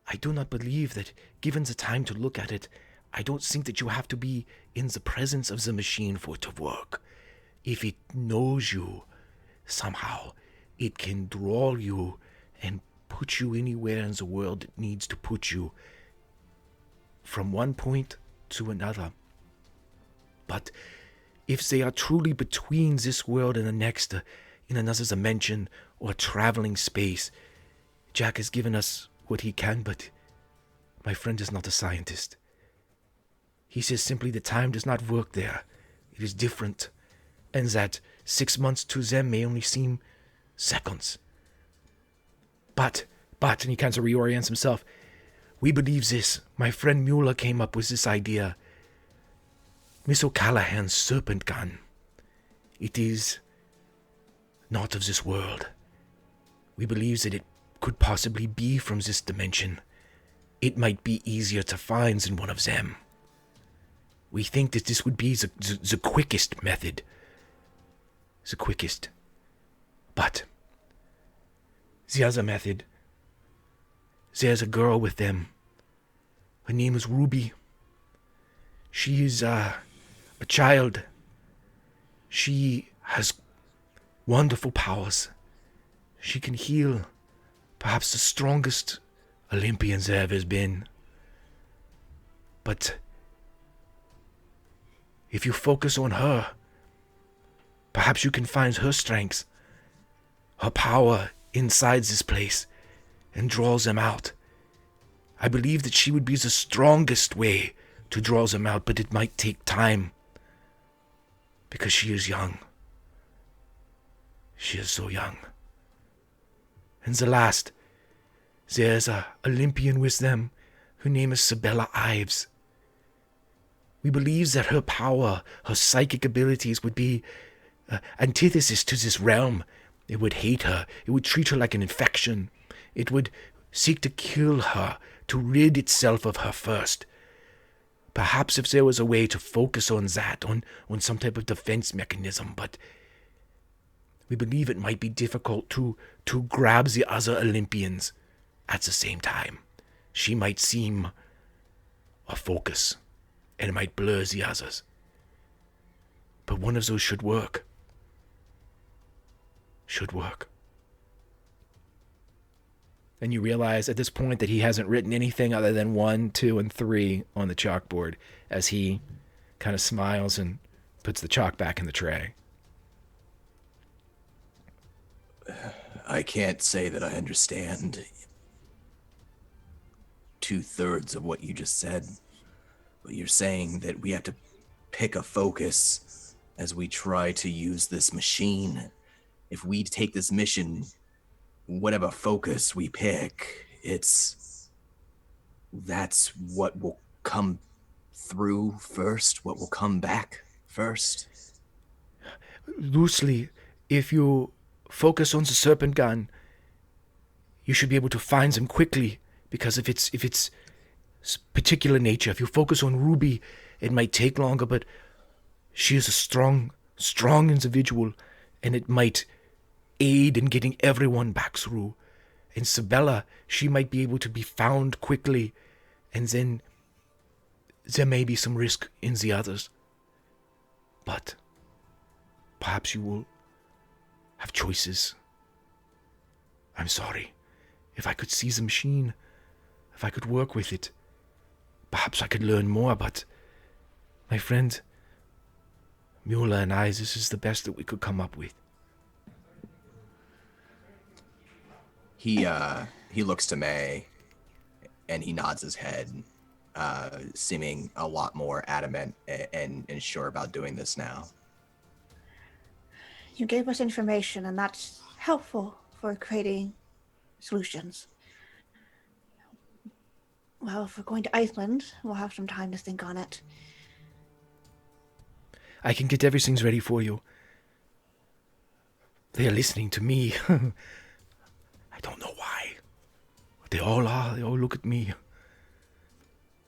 I do not believe that, given the time to look at it, I don't think that you have to be in the presence of the machine for it to work. If it knows you, somehow it can draw you and put you anywhere in the world it needs to put you, from one point to another. But if they are truly between this world and the next, in another dimension or traveling space, Jack has given us what he can, but my friend is not a scientist. He says simply that time does not work there. It is different, and that 6 months to them may only seem seconds. But, and he kind of reorients himself, we believe this. My friend Mueller came up with this idea. Miss O'Callahan's serpent gun. It is not of this world. We believe that it could possibly be from this dimension. It might be easier to find than one of them. We think that this would be the quickest method. The quickest. But the other method, there's a girl with them. Her name is Ruby. She is a child. She has wonderful powers. She can heal perhaps the strongest Olympians there ever has been. But if you focus on her, perhaps you can find her strengths, her power inside this place, and draws them out. I believe that she would be the strongest way to draw them out, but it might take time, because she is young. She is so young. And the last, there's a Olympian with them, her name is Sabella Ives. We believe that her power, her psychic abilities would be antithesis to this realm. It would hate her. It would treat her like an infection. It would seek to kill her, to rid itself of her first. Perhaps if there was a way to focus on that, on some type of defense mechanism, but we believe it might be difficult to grab the other Olympians at the same time. She might seem a focus, and it might blur the others. But one of those should work. Should work. And you realize at this point that he hasn't written anything other than 1, 2, and 3 on the chalkboard, as he kind of smiles and puts the chalk back in the tray. I can't say that I understand 2/3 of what you just said, but you're saying that we have to pick a focus as we try to use this machine. If we take this mission, whatever focus we pick, that's what will come through first, what will come back first. Loosely, if you focus on the serpent gun, you should be able to find them quickly, because if it's particular nature, if you focus on Ruby, it might take longer, but she is a strong individual, and it might aid in getting everyone back through. And Sabella, she might be able to be found quickly, and then there may be some risk in the others. But perhaps you will have choices. I'm sorry. If I could see the machine, if I could work with it, perhaps I could learn more, but my friend Mueller and I, this is the best that we could come up with. He looks to May and he nods his head, seeming a lot more adamant and sure about doing this now. You gave us information, and that's helpful for creating solutions. Well, if we're going to Iceland, we'll have some time to think on it. I can get everything ready for you. They are listening to me. I don't know why. But they all are. They all look at me.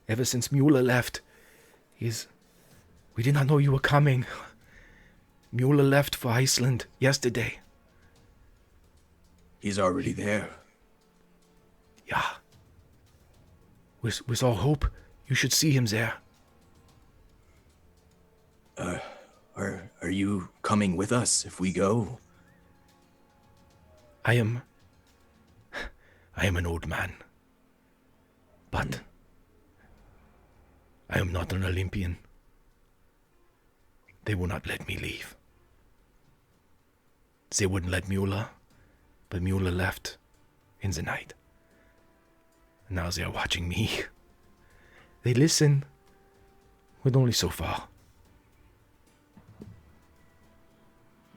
Ever since Mueller left, we did not know you were coming. Mueller left for Iceland yesterday. He's already there. Yeah. With all hope, you should see him there. Are you coming with us if we go? I am an old man. But I am not an Olympian. They will not let me leave. They wouldn't let Mueller, but Mueller left in the night. Now they are watching me. They listen, but only so far.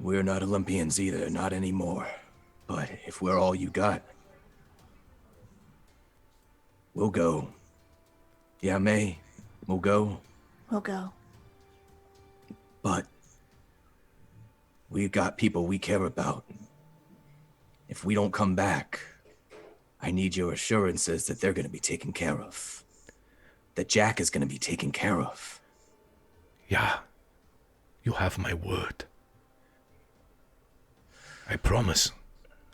We're not Olympians either, not anymore. But if we're all you got, we'll go. Yeah, May, we'll go. We'll go. But we've got people we care about. If we don't come back, I need your assurances that they're going to be taken care of. That Jack is going to be taken care of. Yeah, you have my word. I promise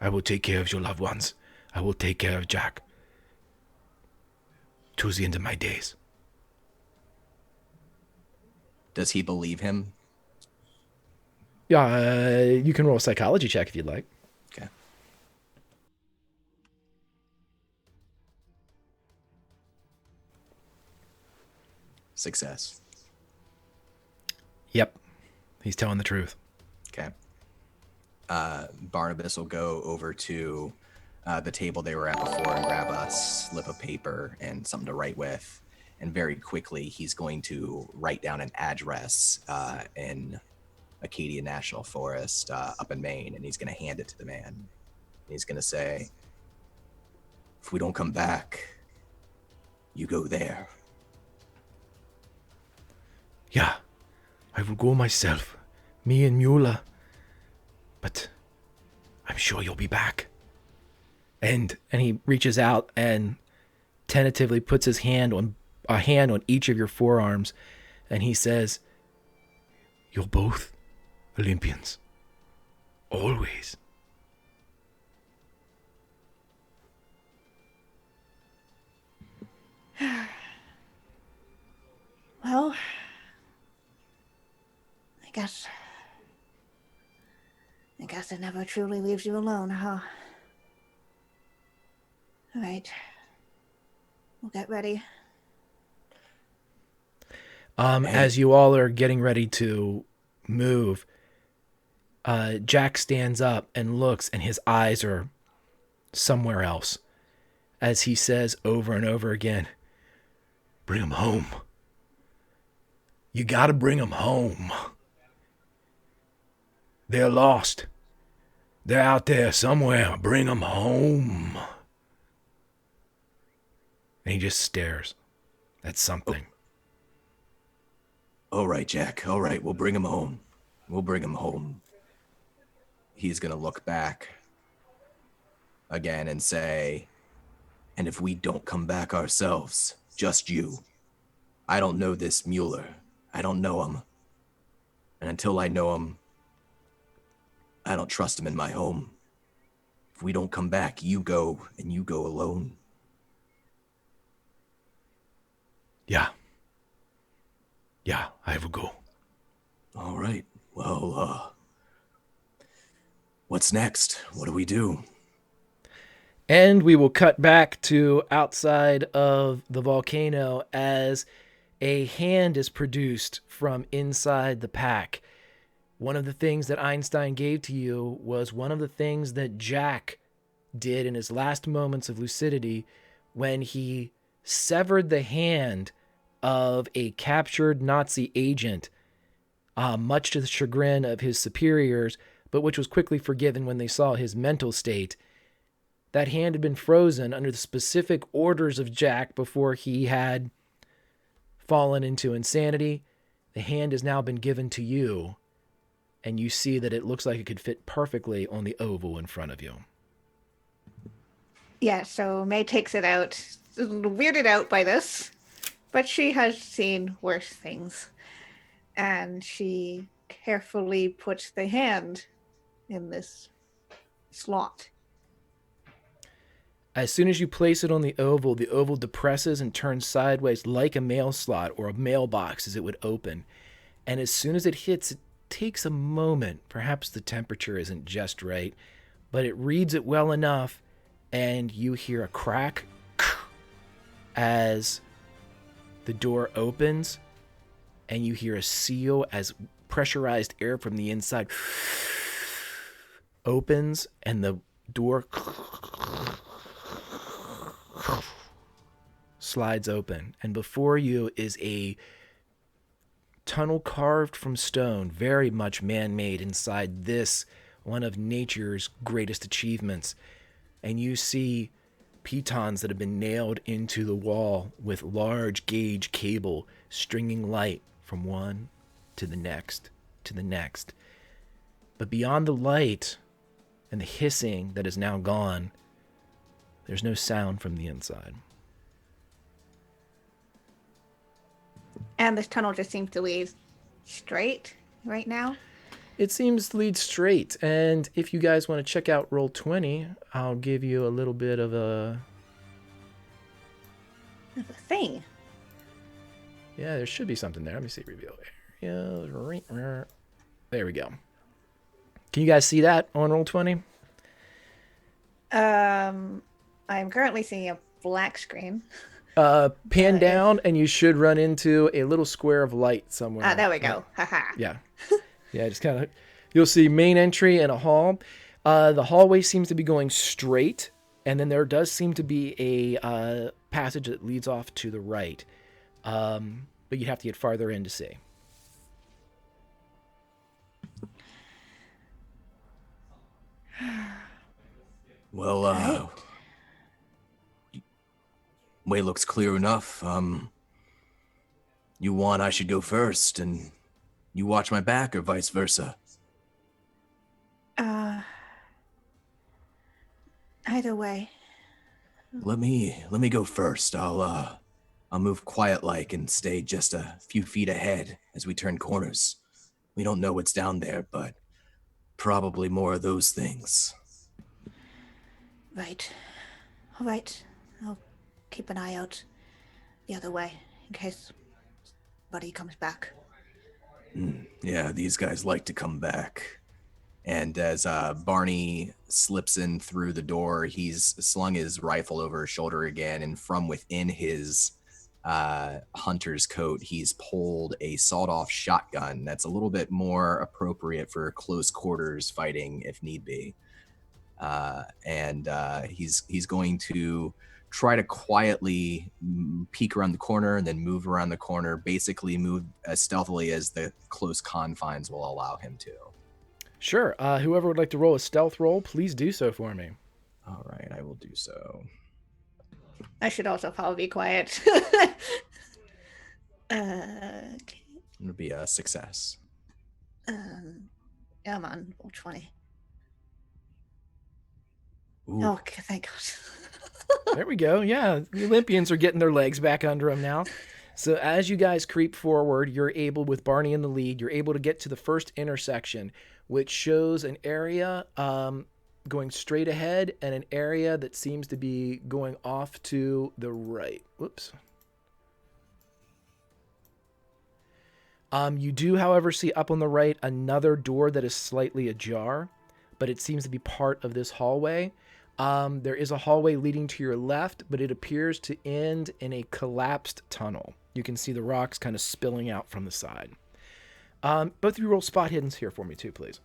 I will take care of your loved ones. I will take care of Jack to the end of my days. Does he believe him? Yeah, you can roll a psychology check if you'd like. Okay. Success. Yep, he's telling the truth. Okay. Barnabas will go over to the table they were at before and grab a slip of paper and something to write with. And very quickly, he's going to write down an address in Acadia National Forest up in Maine, and he's going to hand it to the man. And he's going to say, if we don't come back, you go there. Yeah, I will go myself, me and Mueller. But I'm sure you'll be back. And he reaches out and tentatively puts his hand on each of your forearms, and he says, "You're both Olympians. Always." Well, I guess it never truly leaves you alone, huh? All right. We'll get ready. As you all are getting ready to move, Jack stands up and looks, and his eyes are somewhere else as he says over and over again, "Bring him home. You gotta bring him home. They're lost. They're out there somewhere. Bring them home." And he just stares at something. All right, Jack. All right, we'll bring him home. We'll bring him home. He's going to look back again and say, and if we don't come back ourselves, just you. I don't know this Mueller. I don't know him. And until I know him, I don't trust him in my home. If we don't come back, you go, and you go alone. Yeah, I will go. All right. Well, what's next? What do we do? And we will cut back to outside of the volcano as a hand is produced from inside the pack. One of the things that Einstein gave to you was one of the things that Jack did in his last moments of lucidity when he severed the hand of a captured Nazi agent, much to the chagrin of his superiors, but which was quickly forgiven when they saw his mental state. That hand had been frozen under the specific orders of Jack before he had fallen into insanity. The hand has now been given to you, and you see that it looks like it could fit perfectly on the oval in front of you. Yeah, so May takes it out, weirded out by this, but she has seen worse things. And she carefully puts the hand in this slot. As soon as you place it on the oval depresses and turns sideways like a mail slot or a mailbox as it would open. And as soon as it hits, it takes a moment. Perhaps the temperature isn't just right, but it reads it well enough, and you hear a crack as the door opens, and you hear a seal as pressurized air from the inside opens, and the door slides open, and before you is a tunnel carved from stone, very much man-made inside this, one of nature's greatest achievements. And you see pitons that have been nailed into the wall with large gauge cable stringing light from one to the next to the next. But beyond the light and the hissing that is now gone, there's no sound from the inside. And this tunnel just seems to lead straight right now. It seems to lead straight, and if you guys want to check out Roll20, I'll give you a little bit of a... That's a thing. Yeah, there should be something there. Let me see. Reveal area. There we go. Can you guys see that on Roll20? I'm currently seeing a black screen. Pan down, and you should run into a little square of light somewhere. There we go. Haha. Yeah. Yeah, just kind of... You'll see main entry and a hall. The hallway seems to be going straight, and then there does seem to be a passage that leads off to the right. But you'd have to get farther in to see. Well, way looks clear enough. You want I should go first, and you watch my back, or vice versa? Either way. Let me go first. I'll move quiet-like and stay just a few feet ahead as we turn corners. We don't know what's down there, but probably more of those things. Right. All right. I'll keep an eye out the other way in case Buddy comes back. Yeah, these guys like to come back. And as Barney slips in through the door, he's slung his rifle over his shoulder again, and from within his hunter's coat, he's pulled a sawed-off shotgun that's a little bit more appropriate for close quarters fighting if need be. And he's going to try to quietly peek around the corner and then move around the corner, basically move as stealthily as the close confines will allow him to. Sure. Whoever would like to roll a stealth roll, please do so for me. All right, I will do so. I should also probably be quiet. Okay. It'll be a success. I'm on roll 20. Ooh. Okay, thank God. There we go. Yeah, the Olympians are getting their legs back under them now. So as you guys creep forward, you're able, with Barney in the lead, you're able to get to the first intersection, which shows an area going straight ahead and an area that seems to be going off to the right. Whoops. You do, however, see up on the right another door that is slightly ajar, but it seems to be part of this hallway. There is a hallway leading to your left, but it appears to end in a collapsed tunnel. You can see the rocks kind of spilling out from the side. Both of you roll spot hiddens here for me too, please.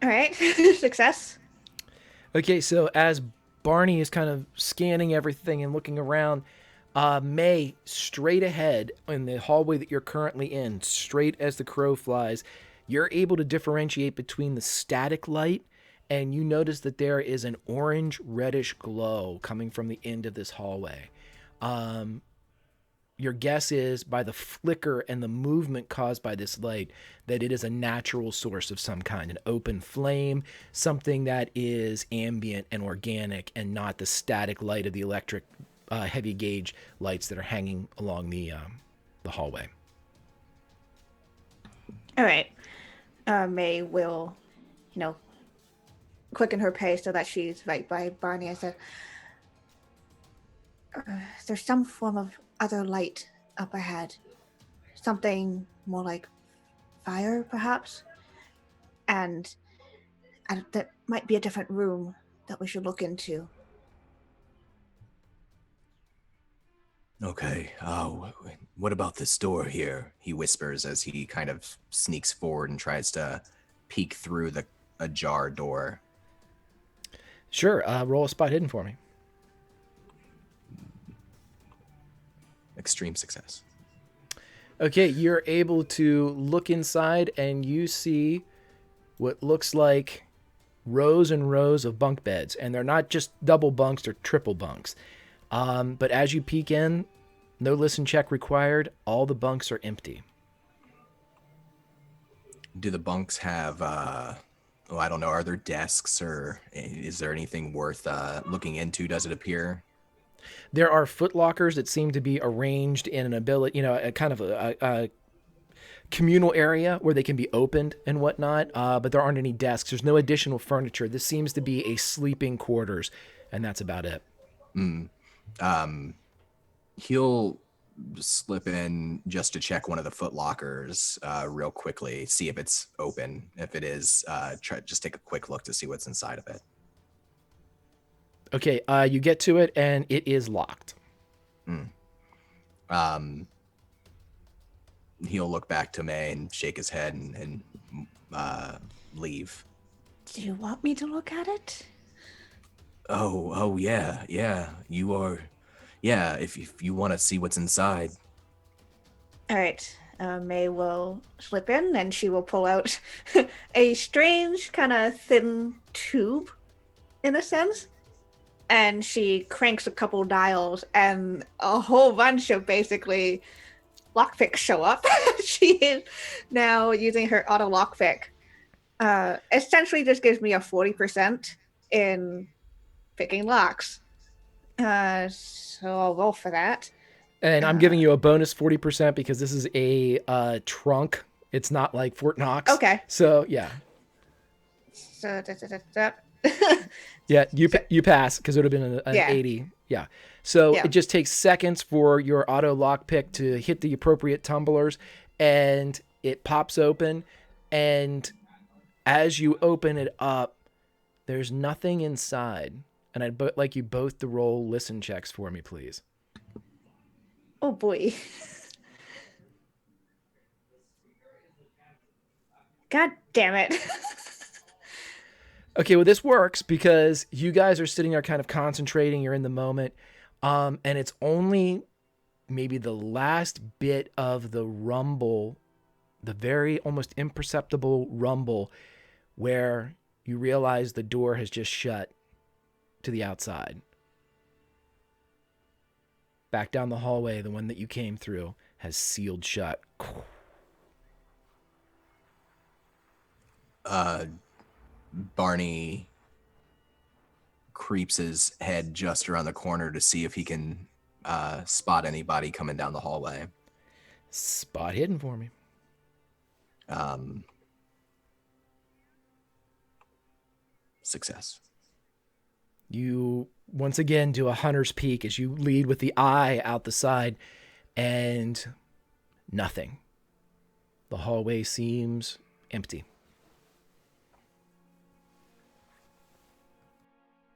All right. Success. Okay, so as Barney is kind of scanning everything and looking around, May, straight ahead in the hallway that you're currently in, straight as the crow flies, you're able to differentiate between the static light, and you notice that there is an orange reddish glow coming from the end of this hallway. Um, your guess is, by the flicker and the movement caused by this light, that it is a natural source of some kind, an open flame, something that is ambient and organic, and not the static light of the electric heavy gauge lights that are hanging along the hallway. All right. May will, you know, quicken her pace so that she's right by Barney. I said, "There's some form of other light up ahead. Something more like fire, perhaps, and that might be a different room that we should look into." Okay. What about this door here? He whispers as he kind of sneaks forward and tries to peek through the ajar door. Sure, roll a spot hidden for me. Extreme success. Okay, you're able to look inside and you see what looks like rows and rows of bunk beds. And they're not just double bunks, they're triple bunks. But as you peek in, no listen check required, all the bunks are empty. Do the bunks have, I don't know, are there desks or is there anything worth looking into? Does it appear? There are footlockers that seem to be arranged in an ability, a kind of a communal area where they can be opened and whatnot, but there aren't any desks. There's no additional furniture. This seems to be a sleeping quarters, and that's about it. He'll slip in just to check one of the footlockers real quickly, see if it's open. If it is, just take a quick look to see what's inside of it. Okay, you get to it, and it is locked. He'll look back to May and shake his head and leave. Do you want me to look at it? Oh, yeah. You are, yeah. If you want to see what's inside. All right. May will slip in and she will pull out a strange kind of thin tube, in a sense. And she cranks a couple dials and a whole bunch of basically lockpicks show up. She is now using her auto lockpick. Essentially just gives me a 40% in picking locks. So I'll roll for that. And I'm giving you a bonus 40% because this is a trunk. It's not like Fort Knox. Okay. So, yeah. So, Yeah, you pass because it would have been an 80. Yeah. So it just takes seconds for your auto lockpick to hit the appropriate tumblers, and it pops open. And as you open it up, there's nothing inside. And I'd like you both to roll listen checks for me, please. Oh boy. God damn it. Okay, well, this works because you guys are sitting there kind of concentrating. You're in the moment. And it's only maybe the last bit of the rumble, the very almost imperceptible rumble, where you realize the door has just shut to the outside. Back down the hallway, the one that you came through has sealed shut. Barney creeps his head just around the corner to see if he can spot anybody coming down the hallway. Spot hidden for me. Success. You once again do a hunter's peek as you lead with the eye out the side, and nothing. The hallway seems empty.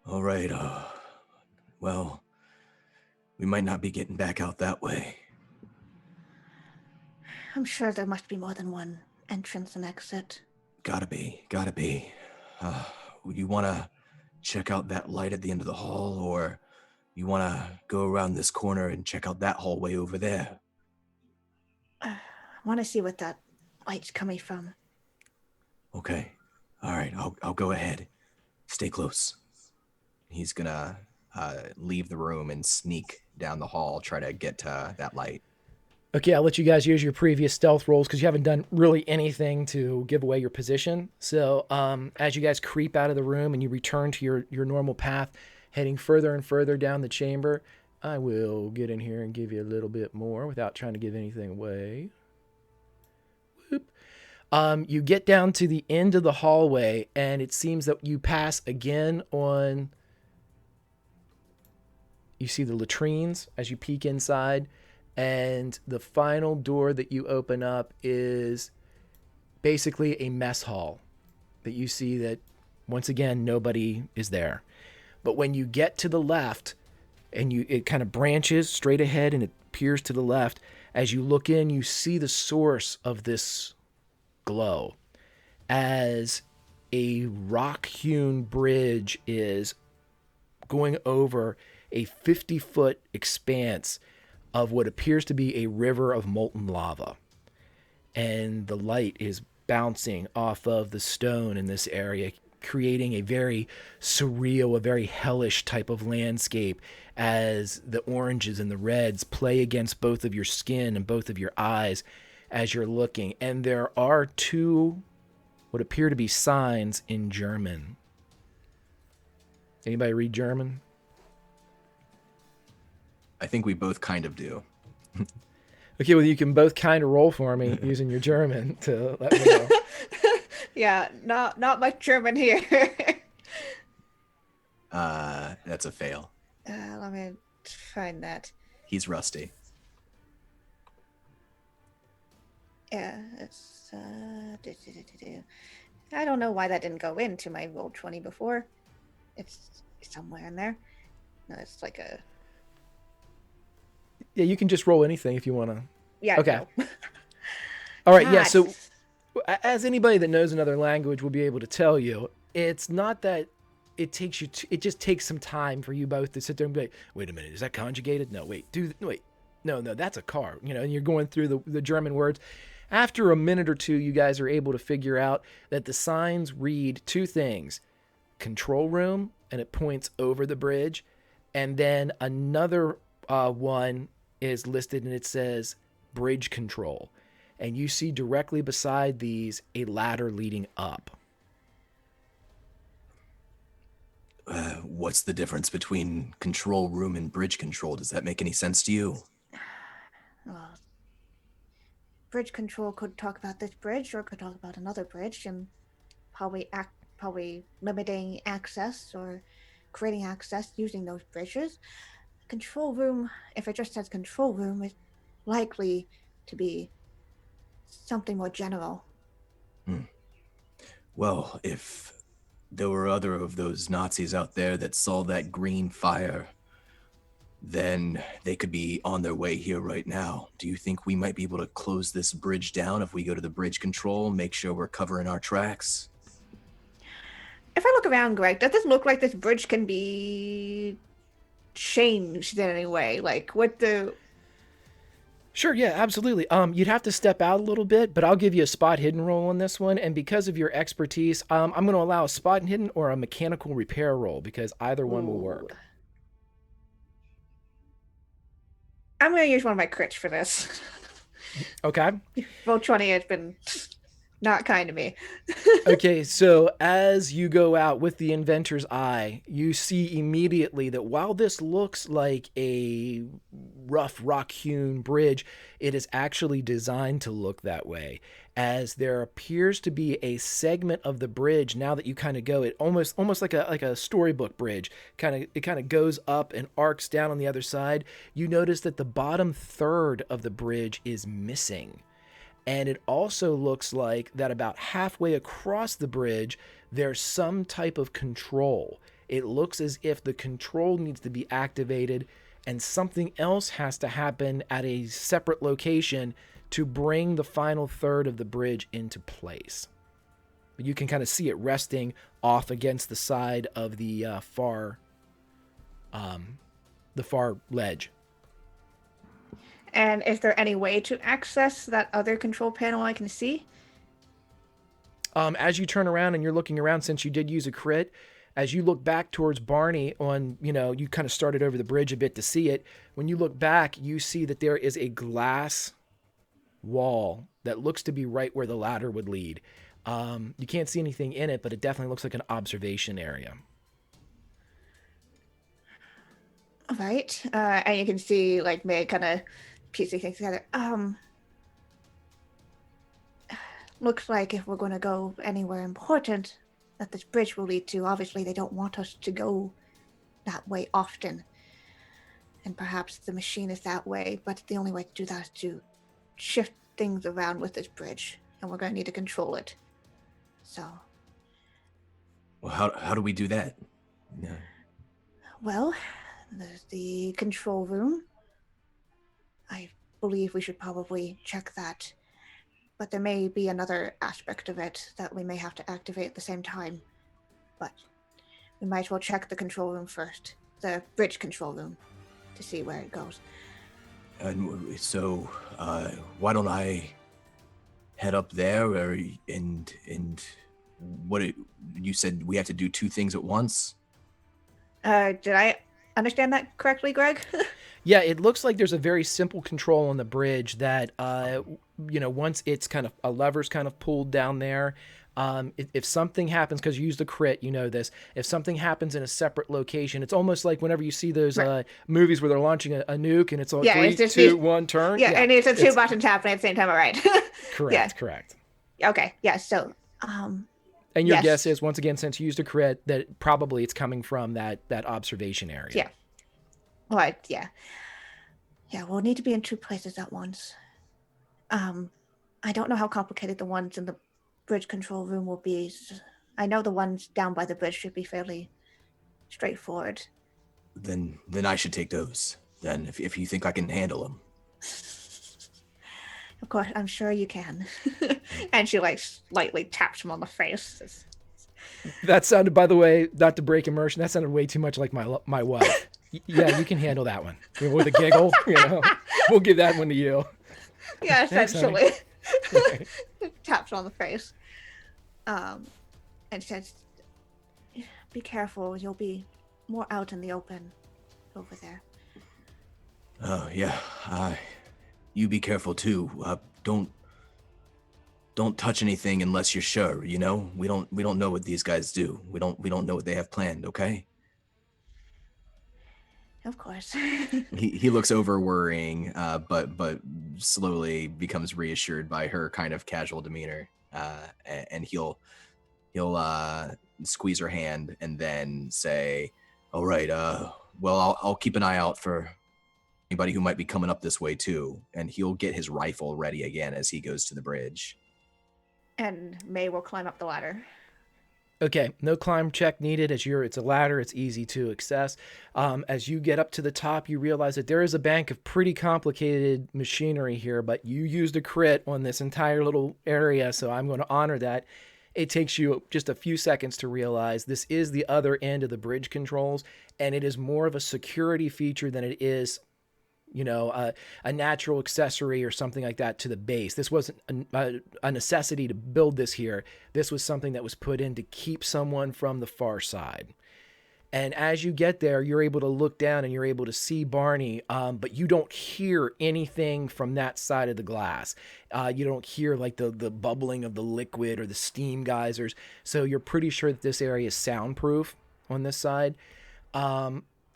All right. Well, we might not be getting back out that way. I'm sure there must be more than one entrance and exit. Gotta be. You want to check out that light at the end of the hall, or you want to go around this corner and check out that hallway over there? I want to see what that light's coming from. Okay. All right, I'll go ahead. Stay close. He's gonna leave the room and sneak down the hall, try to get to that light. Okay, I'll let you guys use your previous stealth rolls because you haven't done really anything to give away your position. So as you guys creep out of the room and you return to your normal path, heading further and further down the chamber, I will get in here and give you a little bit more without trying to give anything away. Whoop. You get down to the end of the hallway, and it seems that you pass again on... You see the latrines as you peek inside. And the final door that you open up is basically a mess hall that you see that, once again, nobody is there. But when you get to the left and it kind of branches straight ahead and it peers to the left, as you look in, you see the source of this glow as a rock-hewn bridge is going over a 50-foot expanse of what appears to be a river of molten lava. And the light is bouncing off of the stone in this area, creating a very surreal, a very hellish type of landscape as the oranges and the reds play against both of your skin and both of your eyes as you're looking. And there are two what appear to be signs in German. Anybody read German? I think we both kind of do. Okay, well, you can both kind of roll for me using your German to let me know. Yeah, not much German here. That's a fail. Let me find that. He's rusty. Yeah, it's I don't know why that didn't go into my roll 20 before. It's somewhere in there. No, it's like a... Yeah, you can just roll anything if you want to. Yeah. Okay. No. All right. Yeah. God. So, as anybody that knows another language will be able to tell you, it's not that it takes you. It just takes some time for you both to sit there and be like, "Wait a minute, is that conjugated? No, wait. No, that's a car." And you're going through the German words. After a minute or two, you guys are able to figure out that the signs read two things: control room, and it points over the bridge, and then another one is listed and it says bridge control. And you see directly beside these a ladder leading up. What's the difference between control room and bridge control? Does that make any sense to you? Well, bridge control could talk about this bridge or could talk about another bridge and probably limiting access or creating access using those bridges. Control room, if it just says control room, is likely to be something more general. Well, if there were other of those Nazis out there that saw that green fire, then they could be on their way here right now. Do you think we might be able to close this bridge down if we go to the bridge control, make sure we're covering our tracks? If I look around, Greg, does this look like this bridge can be changed in any way? Like, what the... Sure, yeah, absolutely. You'd have to step out a little bit, but I'll give you a spot hidden roll on this one. And because of your expertise, I'm going to allow a spot hidden or a mechanical repair roll because either one will work. I'm going to use one of my crits for this. Okay. Roll 20 has been not kind to me. Okay, so as you go out with the inventor's eye, you see immediately that while this looks like a rough rock-hewn bridge, it is actually designed to look that way, as there appears to be a segment of the bridge. Now that you kind of go, it almost like a storybook bridge. It kind of goes up and arcs down on the other side. You notice that the bottom third of the bridge is missing. And it also looks like that about halfway across the bridge, there's some type of control. It looks as if the control needs to be activated and something else has to happen at a separate location to bring the final third of the bridge into place. But you can kind of see it resting off against the side of the far ledge. And is there any way to access that other control panel I can see? As you turn around and you're looking around, since you did use a crit, as you look back towards Barney you kind of started over the bridge a bit to see it. When you look back, you see that there is a glass wall that looks to be right where the ladder would lead. You can't see anything in it, but it definitely looks like an observation area. All right. And you can see like May kind of piecing things together. Looks like if we're going to go anywhere important that this bridge will lead to, obviously they don't want us to go that way often. And perhaps the machine is that way, but the only way to do that is to shift things around with this bridge, and we're going to need to control it. So. Well, how do we do that? Yeah. Well, there's the control room. I believe we should probably check that. But there may be another aspect of it that we may have to activate at the same time. But we might as well check the control room first. The bridge control room. To see where it goes. And so, why don't I head up there? And what you said we have to do two things at once? Did I understand that correctly, Greg? Yeah, it looks like there's a very simple control on the bridge that, once it's kind of a lever's kind of pulled down there, if something happens, because you used the crit, you know this, if something happens in a separate location, it's almost like whenever you see those movies where they're launching a nuke and it's all 3, 2, 1, turn. Yeah, and it's a two buttons happening at the same time, all right. Correct. Okay, yeah, so... and your guess is, once again, since you used a crit, that probably it's coming from that observation area. Yeah. Right, yeah. Yeah, we'll need to be in two places at once. I don't know how complicated the ones in the bridge control room will be. I know the ones down by the bridge should be fairly straightforward. Then I should take those. Then, if you think I can handle them. Of course, I'm sure you can. And she like slightly taps him on the face. That sounded, by the way, not to break immersion, that sounded way too much like my wife. Yeah, you can handle that one. With a giggle, we'll give that one to you. Yeah, essentially. Thanks, taps on the face. And says, be careful, you'll be more out in the open over there. Oh, yeah. You be careful too. Don't touch anything unless you're sure, We don't know what these guys do. We don't know what they have planned, okay? Of course. he looks over worrying, but slowly becomes reassured by her kind of casual demeanor. And he'll squeeze her hand and then say, "All right, well, I'll keep an eye out for anybody who might be coming up this way too." And he'll get his rifle ready again as he goes to the bridge. And May will climb up the ladder. Okay, no climb check needed. It's a ladder, it's easy to access. As you get up to the top, you realize that there is a bank of pretty complicated machinery here, but you used a crit on this entire little area, so I'm going to honor that. It takes you just a few seconds to realize this is the other end of the bridge controls, and it is more of a security feature than it is a natural accessory or something like that to the base. This wasn't a necessity to build this here. This was something that was put in to keep someone from the far side. And as you get there, you're able to look down and you're able to see Barney, but you don't hear anything from that side of the glass. You don't hear like the bubbling of the liquid or the steam geysers. So you're pretty sure that this area is soundproof on this side.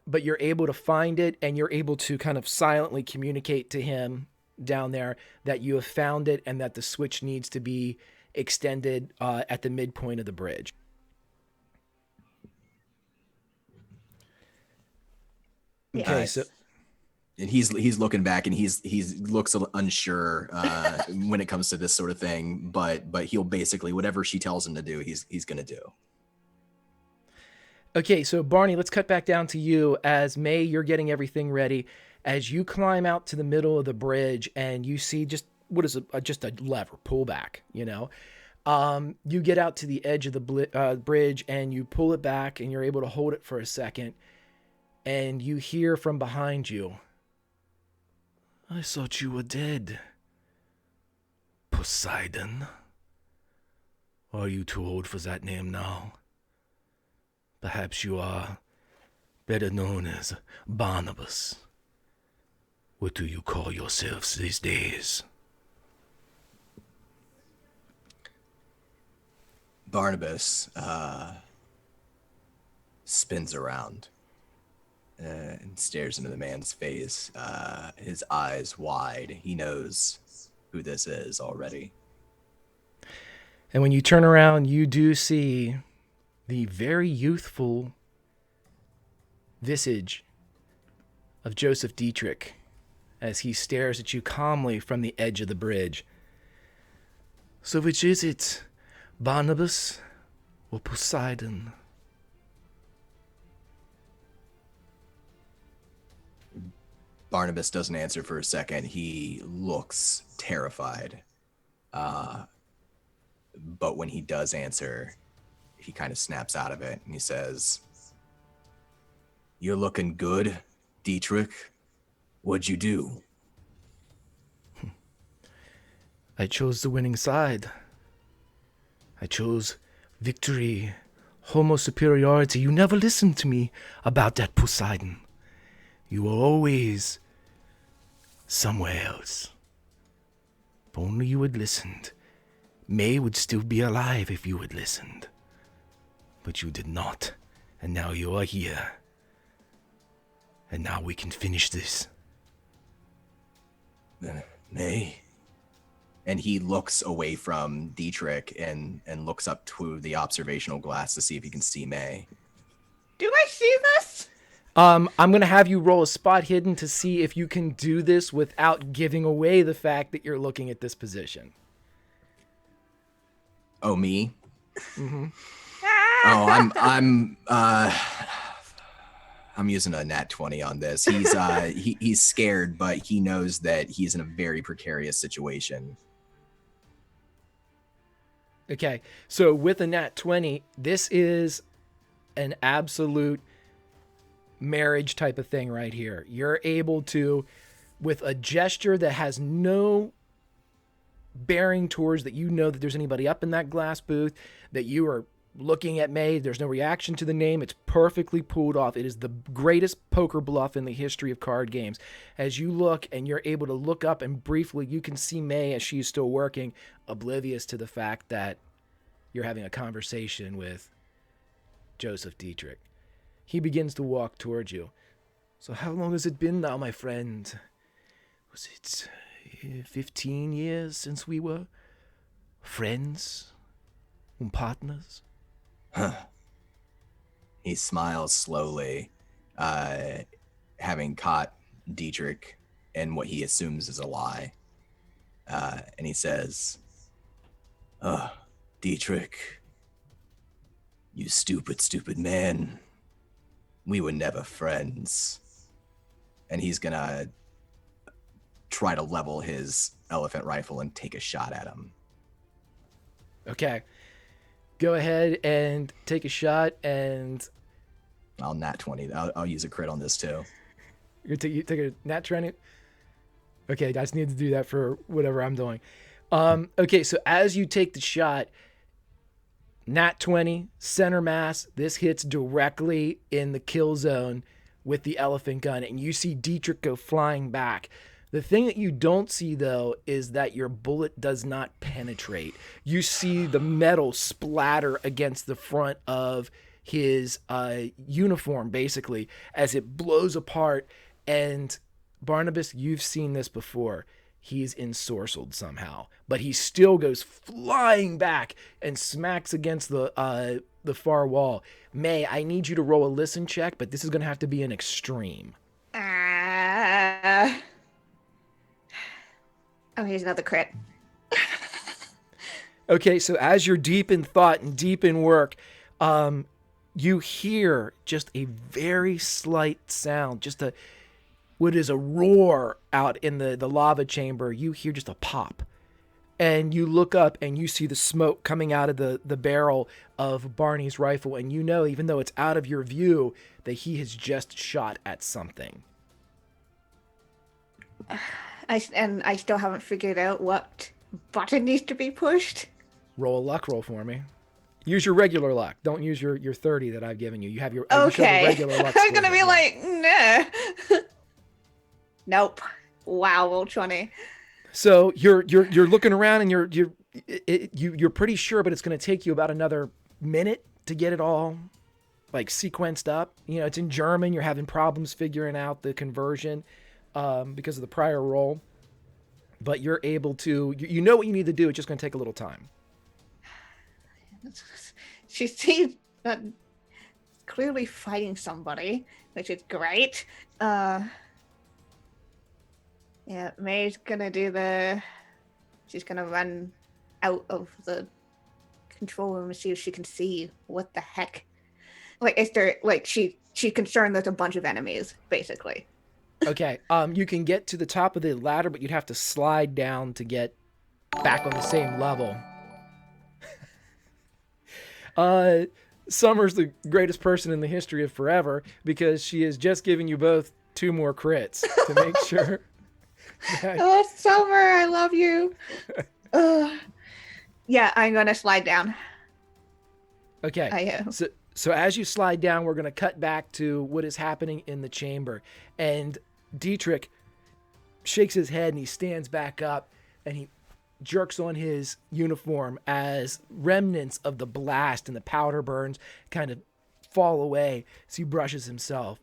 But you're able to find it, and you're able to kind of silently communicate to him down there that you have found it and that the switch needs to be extended at the midpoint of the bridge. Okay, so and he's looking back, and he looks unsure when it comes to this sort of thing, but he'll basically, whatever she tells him to do, he's gonna do. Okay, so Barney, let's cut back down to you. As May, you're getting everything ready. As you climb out to the middle of the bridge and you see just what is just a lever pullback, You get out to the edge of the bridge and you pull it back and you're able to hold it for a second. And you hear from behind you, I thought you were dead. Poseidon? Are you too old for that name now? Perhaps you are better known as Barnabas. What do you call yourselves these days? Barnabas spins around and stares into the man's face, his eyes wide. He knows who this is already. And when you turn around, you do see the very youthful visage of Joseph Dietrich as he stares at you calmly from the edge of the bridge. So which is it, Barnabas or Poseidon? Barnabas doesn't answer for a second. He looks terrified. But when he does answer, he kind of snaps out of it and he says, "You're looking good, Dietrich. What'd you do?" I chose the winning side. I chose victory, homo superiority. You never listened to me about that Poseidon. You were always somewhere else. If only you had listened. May would still be alive if you had listened. But you did not, and now you are here. And now we can finish this. May? And he looks away from Dietrich and looks up to the observational glass to see if he can see May. Do I see this? I'm going to have you roll a spot hidden to see if you can do this without giving away the fact that you're looking at this position. Oh, me? Mm-hmm. Oh, I'm using a nat 20 on this. He's he's scared, but he knows that he's in a very precarious situation. Okay, so with a nat 20, this is an absolute marriage type of thing right here. You're able to, with a gesture that has no bearing towards that you know that there's anybody up in that glass booth, that you are looking at May, there's no reaction to the name, it's perfectly pulled off. It is the greatest poker bluff in the history of card games. As you look and you're able to look up and briefly you can see May as she's still working, oblivious to the fact that you're having a conversation with Joseph Dietrich. He begins to walk towards you. So how long has it been now, my friend? Was it 15 years since we were friends and partners? Huh. He smiles slowly, having caught Dietrich in what he assumes is a lie. And he says, Dietrich, you stupid, stupid man. We were never friends. And he's gonna try to level his elephant rifle and take a shot at him. Okay. Go ahead and take a shot, and I'll nat 20. I'll use a crit on this too. you take a nat 20? Okay, I just need to do that for whatever I'm doing. Okay, so as you take the shot, nat 20, center mass, this hits directly in the kill zone with the elephant gun, and you see Dietrich go flying back. The thing that you don't see, though, is that your bullet does not penetrate. You see the metal splatter against the front of his uniform, basically, as it blows apart. And Barnabas, you've seen this before. He's ensorcelled somehow, but he still goes flying back and smacks against the far wall. May, I need you to roll a listen check, but this is going to have to be an extreme. Oh, here's another crit. Okay, so as you're deep in thought and deep in work, you hear just a very slight sound, just what is a roar out in the lava chamber. You hear just a pop. And you look up and you see the smoke coming out of the barrel of Barney's rifle. And you know, even though it's out of your view, that he has just shot at something. I still haven't figured out what button needs to be pushed. Roll a luck roll for me. Use your regular luck. Don't use your 30 that I've given you. You have your Okay. regular luck. I'm going to be like, nah. Nope. Wow, roll 20. So you're looking around and you're pretty sure, but it's going to take you about another minute to get it all like sequenced up. You know, it's in German. You're having problems figuring out the conversion because of the prior roll, but you're able to. You know what you need to do. It's just going to take a little time. She seems clearly fighting somebody, which is great. Yeah, May's gonna she's gonna run out of the control room and see if she can see what the heck. Like, is there, like, she's concerned there's a bunch of enemies, basically. Okay, you can get to the top of the ladder, but you'd have to slide down to get back on the same level. Summer's the greatest person in the history of forever because she has just given you both 2 more crits to make sure. Oh, Summer, I love you. Yeah, I'm gonna slide down. Okay. I am. So as you slide down, we're gonna cut back to what is happening in the chamber, and Dietrich shakes his head and he stands back up and he jerks on his uniform as remnants of the blast and the powder burns kind of fall away as he brushes himself.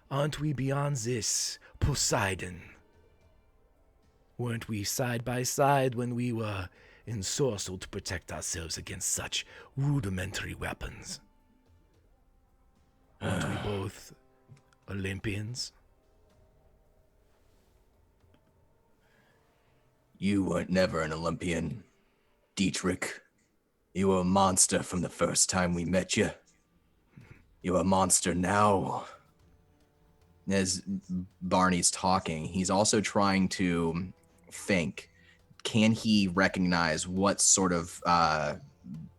Aren't we beyond this, Poseidon? Weren't we side by side when we were ensorcelled to protect ourselves against such rudimentary weapons? Aren't we both Olympians? You weren't never an Olympian, Dietrich. You were a monster from the first time we met you. You're a monster now. As Barney's talking, he's also trying to think, can he recognize what sort of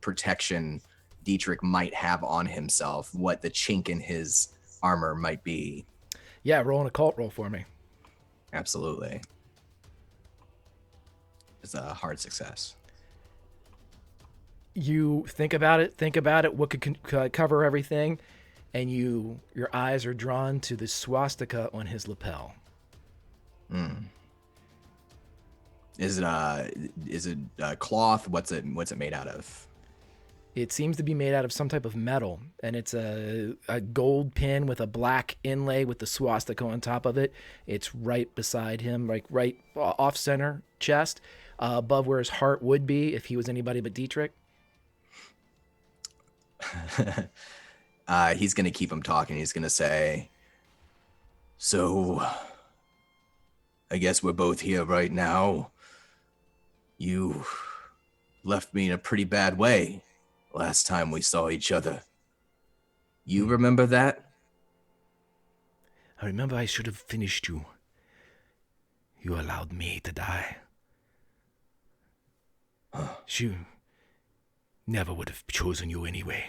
protection Dietrich might have on himself, what the chink in his armor might be? Yeah, roll an occult roll for me. Absolutely. It's a hard success. You think about it, what could cover everything, and your eyes are drawn to the swastika on his lapel. Is it cloth? What's it made out of? It seems to be made out of some type of metal, and it's a gold pin with a black inlay with the swastika on top of it. It's right beside him, like right off center chest, above where his heart would be if he was anybody but Dietrich. He's going to keep him talking. He's going to say, so I guess we're both here right now. You left me in a pretty bad way last time we saw each other. You remember that? I remember I should have finished you. You allowed me to die. She never would have chosen you anyway.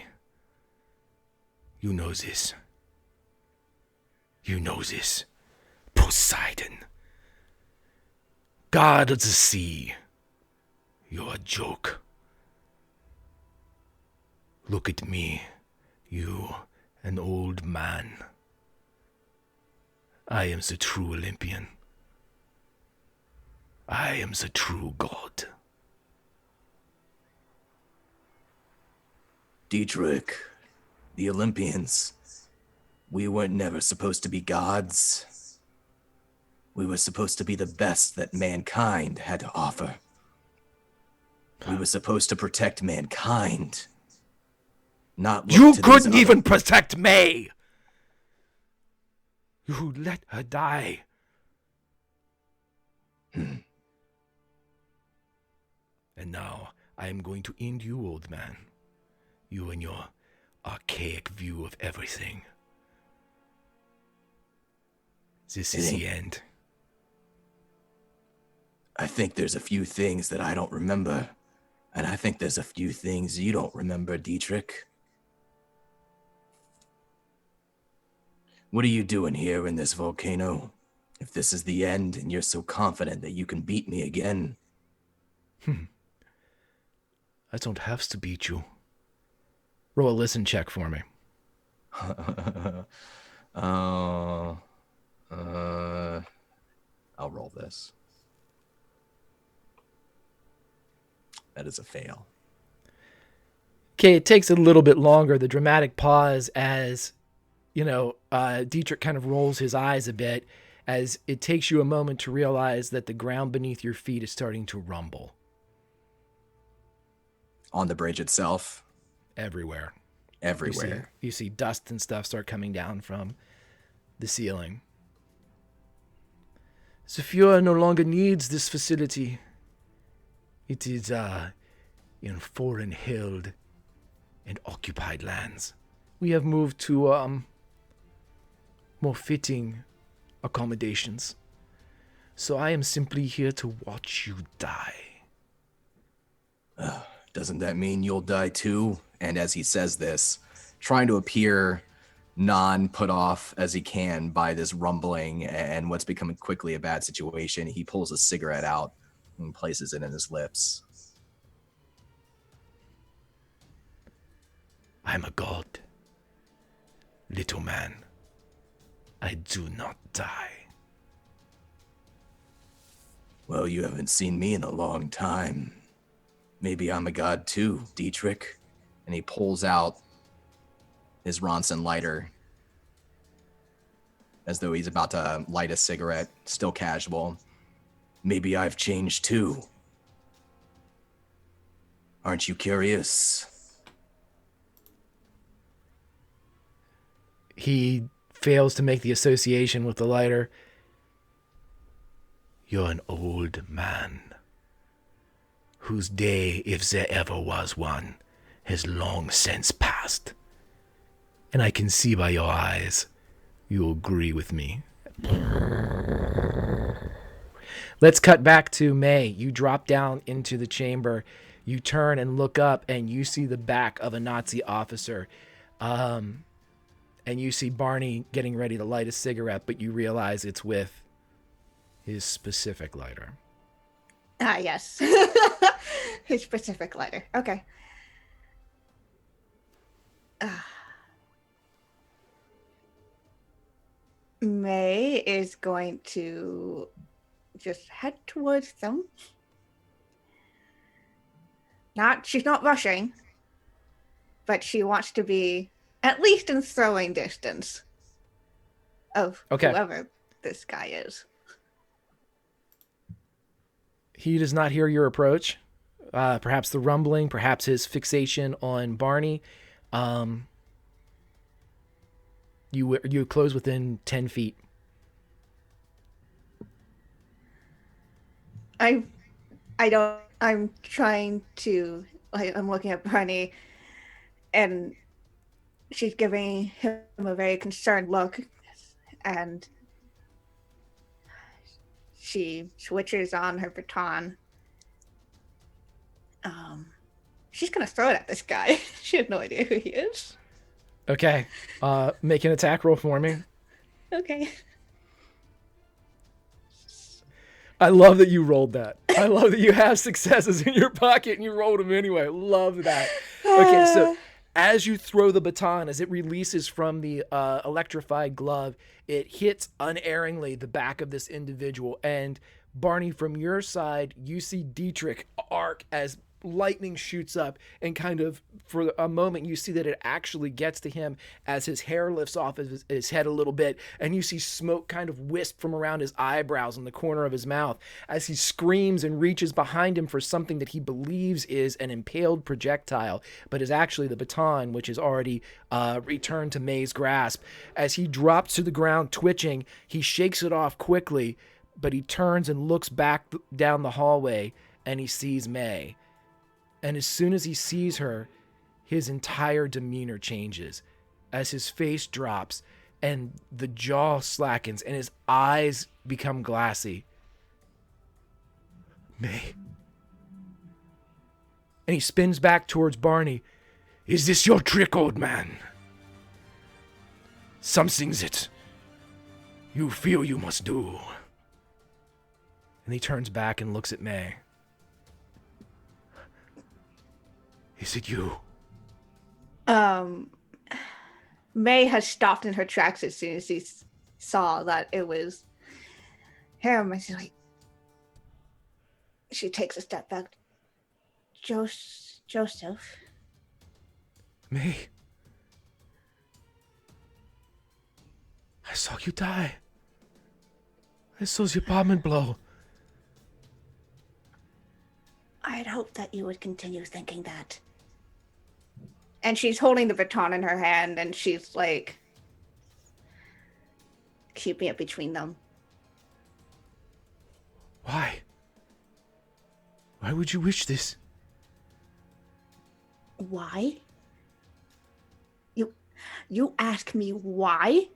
You know this. You know this. Poseidon. God of the sea. You're a joke. Look at me, you, an old man. I am the true Olympian. I am the true god. Dietrich, the Olympians, we weren't never supposed to be gods. We were supposed to be the best that mankind had to offer. We were supposed to protect mankind. Not look You to couldn't these even protect May! You let her die. And now I am going to end you, old man. You and your archaic view of everything. This is the end. I think there's a few things that I don't remember. And I think there's a few things you don't remember, Dietrich. What are you doing here in this volcano? If this is the end and you're so confident that you can beat me again. I don't have to beat you. Roll a listen check for me. I'll roll this. That is a fail. Okay, it takes a little bit longer. The dramatic pause as, Dietrich kind of rolls his eyes a bit as it takes you a moment to realize that the ground beneath your feet is starting to rumble. On the bridge itself? Everywhere. Everywhere. You see dust and stuff start coming down from the ceiling. Sophia no longer needs this facility. It is in foreign held and occupied lands. We have moved to more fitting accommodations. So I am simply here to watch you die. Doesn't that mean you'll die too? And as he says this, trying to appear non-put off as he can by this rumbling and what's becoming quickly a bad situation, he pulls a cigarette out and places it in his lips. I'm a god. Little man, I do not die. Well, you haven't seen me in a long time. Maybe I'm a god too, Dietrich. And he pulls out his Ronson lighter as though he's about to light a cigarette, still casual. Maybe I've changed too. Aren't you curious? He fails to make the association with the lighter. You're an old man, whose day, if there ever was one, has long since passed. And I can see by your eyes, you agree with me. Let's cut back to May. You drop down into the chamber. You turn and look up, and you see the back of a Nazi officer. And you see Barney getting ready to light a cigarette, but you realize it's with his specific lighter. Ah, yes. His specific lighter. Okay. May is going to just head towards them. She's not rushing, but she wants to be at least in throwing distance of whoever this guy is. He does not hear your approach. Perhaps the rumbling, perhaps his fixation on Barney. You close within 10 feet. I'm trying to, I'm looking at Barney, and she's giving him a very concerned look, and she switches on her baton. She's gonna throw it at this guy. She had no idea who he is. Okay. Make an attack roll for me. Okay. I love that you rolled that. I love that you have successes in your pocket and you rolled them anyway. Love that. Okay, so as you throw the baton, as it releases from the electrified glove, it hits unerringly the back of this individual. And Barney, from your side, you see Dietrich arc as lightning shoots up, and kind of for a moment you see that it actually gets to him as his hair lifts off his head a little bit, and you see smoke kind of wisp from around his eyebrows in the corner of his mouth as he screams and reaches behind him for something that he believes is an impaled projectile, but is actually the baton, which is already returned to May's grasp. As he drops to the ground twitching, he shakes it off quickly, but he turns and looks back down the hallway, and he sees May. And as soon as he sees her, his entire demeanor changes as his face drops and the jaw slackens and his eyes become glassy. May. And he spins back towards Barney. Is this your trick, old man? Something that you feel you must do. And he turns back and looks at May. Is it you? May has stopped in her tracks as soon as she saw that it was him. And she's like, she takes a step back. Joseph. May. I saw you die. I saw your apartment blow. I had hoped that you would continue thinking that. And she's holding the baton in her hand, and she's like keeping it between them. Why? Why would you wish this? Why? You ask me why?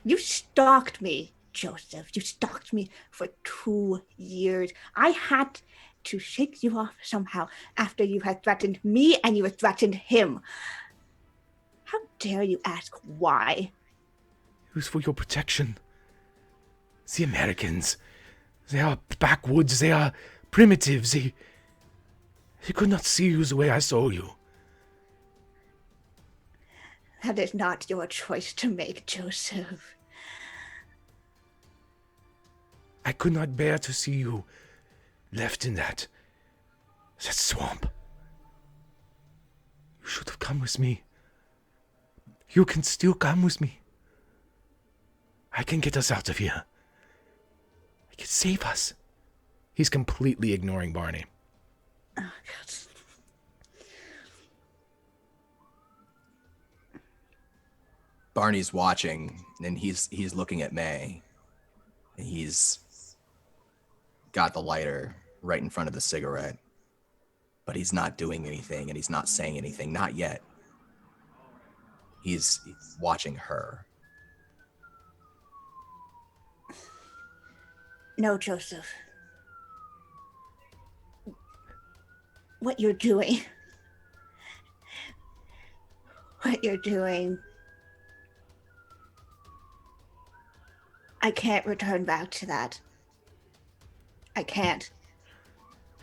You stalked me, Joseph. You stalked me for 2 years. I had to shake you off somehow after you had threatened me and you had threatened him. How dare you ask why? It was for your protection. The Americans, they are backwoods, they are primitives, they could not see you the way I saw you. That is not your choice to make, Joseph. I could not bear to see you left in that swamp. You should have come with me. You can still come with me. I can get us out of here. I can save us. He's completely ignoring Barney. Oh, God. Barney's watching, and he's looking at May. And he's got the lighter right in front of the cigarette. But he's not doing anything, and he's not saying anything. Not yet. He's watching her. No, Joseph. What you're doing. I can't return back to that. I can't.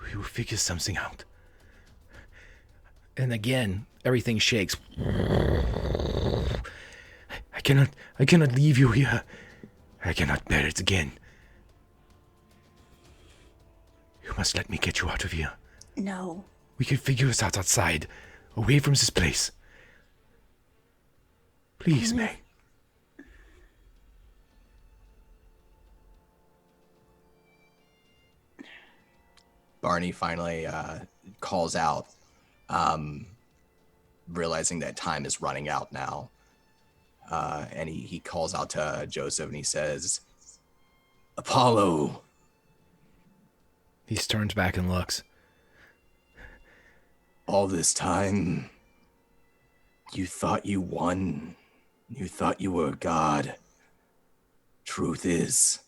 We will figure something out. And again, everything shakes. I cannot leave you here. I cannot bear it again. You must let me get you out of here. No. We can figure this out outside, away from this place. Please, May. Barney finally calls out, realizing that time is running out now. And he calls out to Joseph and he says, Apollo. He turns back and looks. All this time, you thought you won. You thought you were God. Truth is,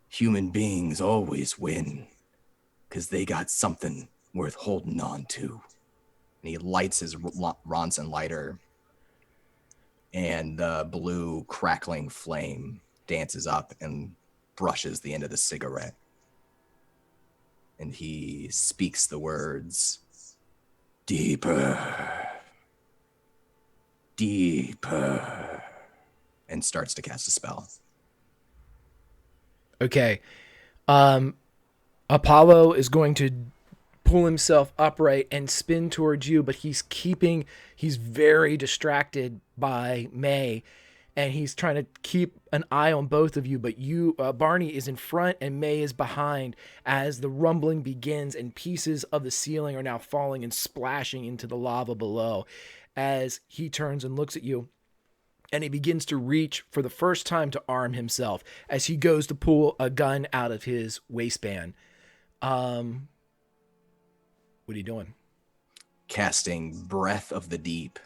human beings always win because they got something worth holding on to. And he lights his Ronson lighter, and the blue crackling flame dances up and brushes the end of the cigarette. And he speaks the words, deeper, deeper, and starts to cast a spell. Okay. Apollo is going to pull himself upright and spin towards you, but he's very distracted by May, and he's trying to keep an eye on both of you, but Barney is in front and May is behind as the rumbling begins and pieces of the ceiling are now falling and splashing into the lava below as he turns and looks at you. And he begins to reach for the first time to arm himself as he goes to pull a gun out of his waistband. What are you doing? Casting Breath of the Deep.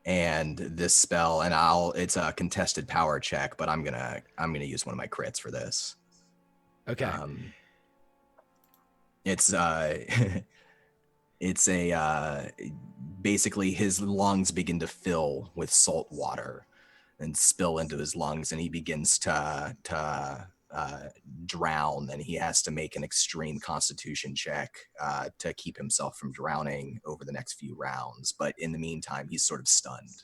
And this spell, and it's a contested power check, but I'm gonna use one of my crits for this. Okay. It's it's a basically his lungs begin to fill with salt water and spill into his lungs, and he begins to drown, and he has to make an extreme constitution check to keep himself from drowning over the next few rounds. But in the meantime, he's sort of stunned.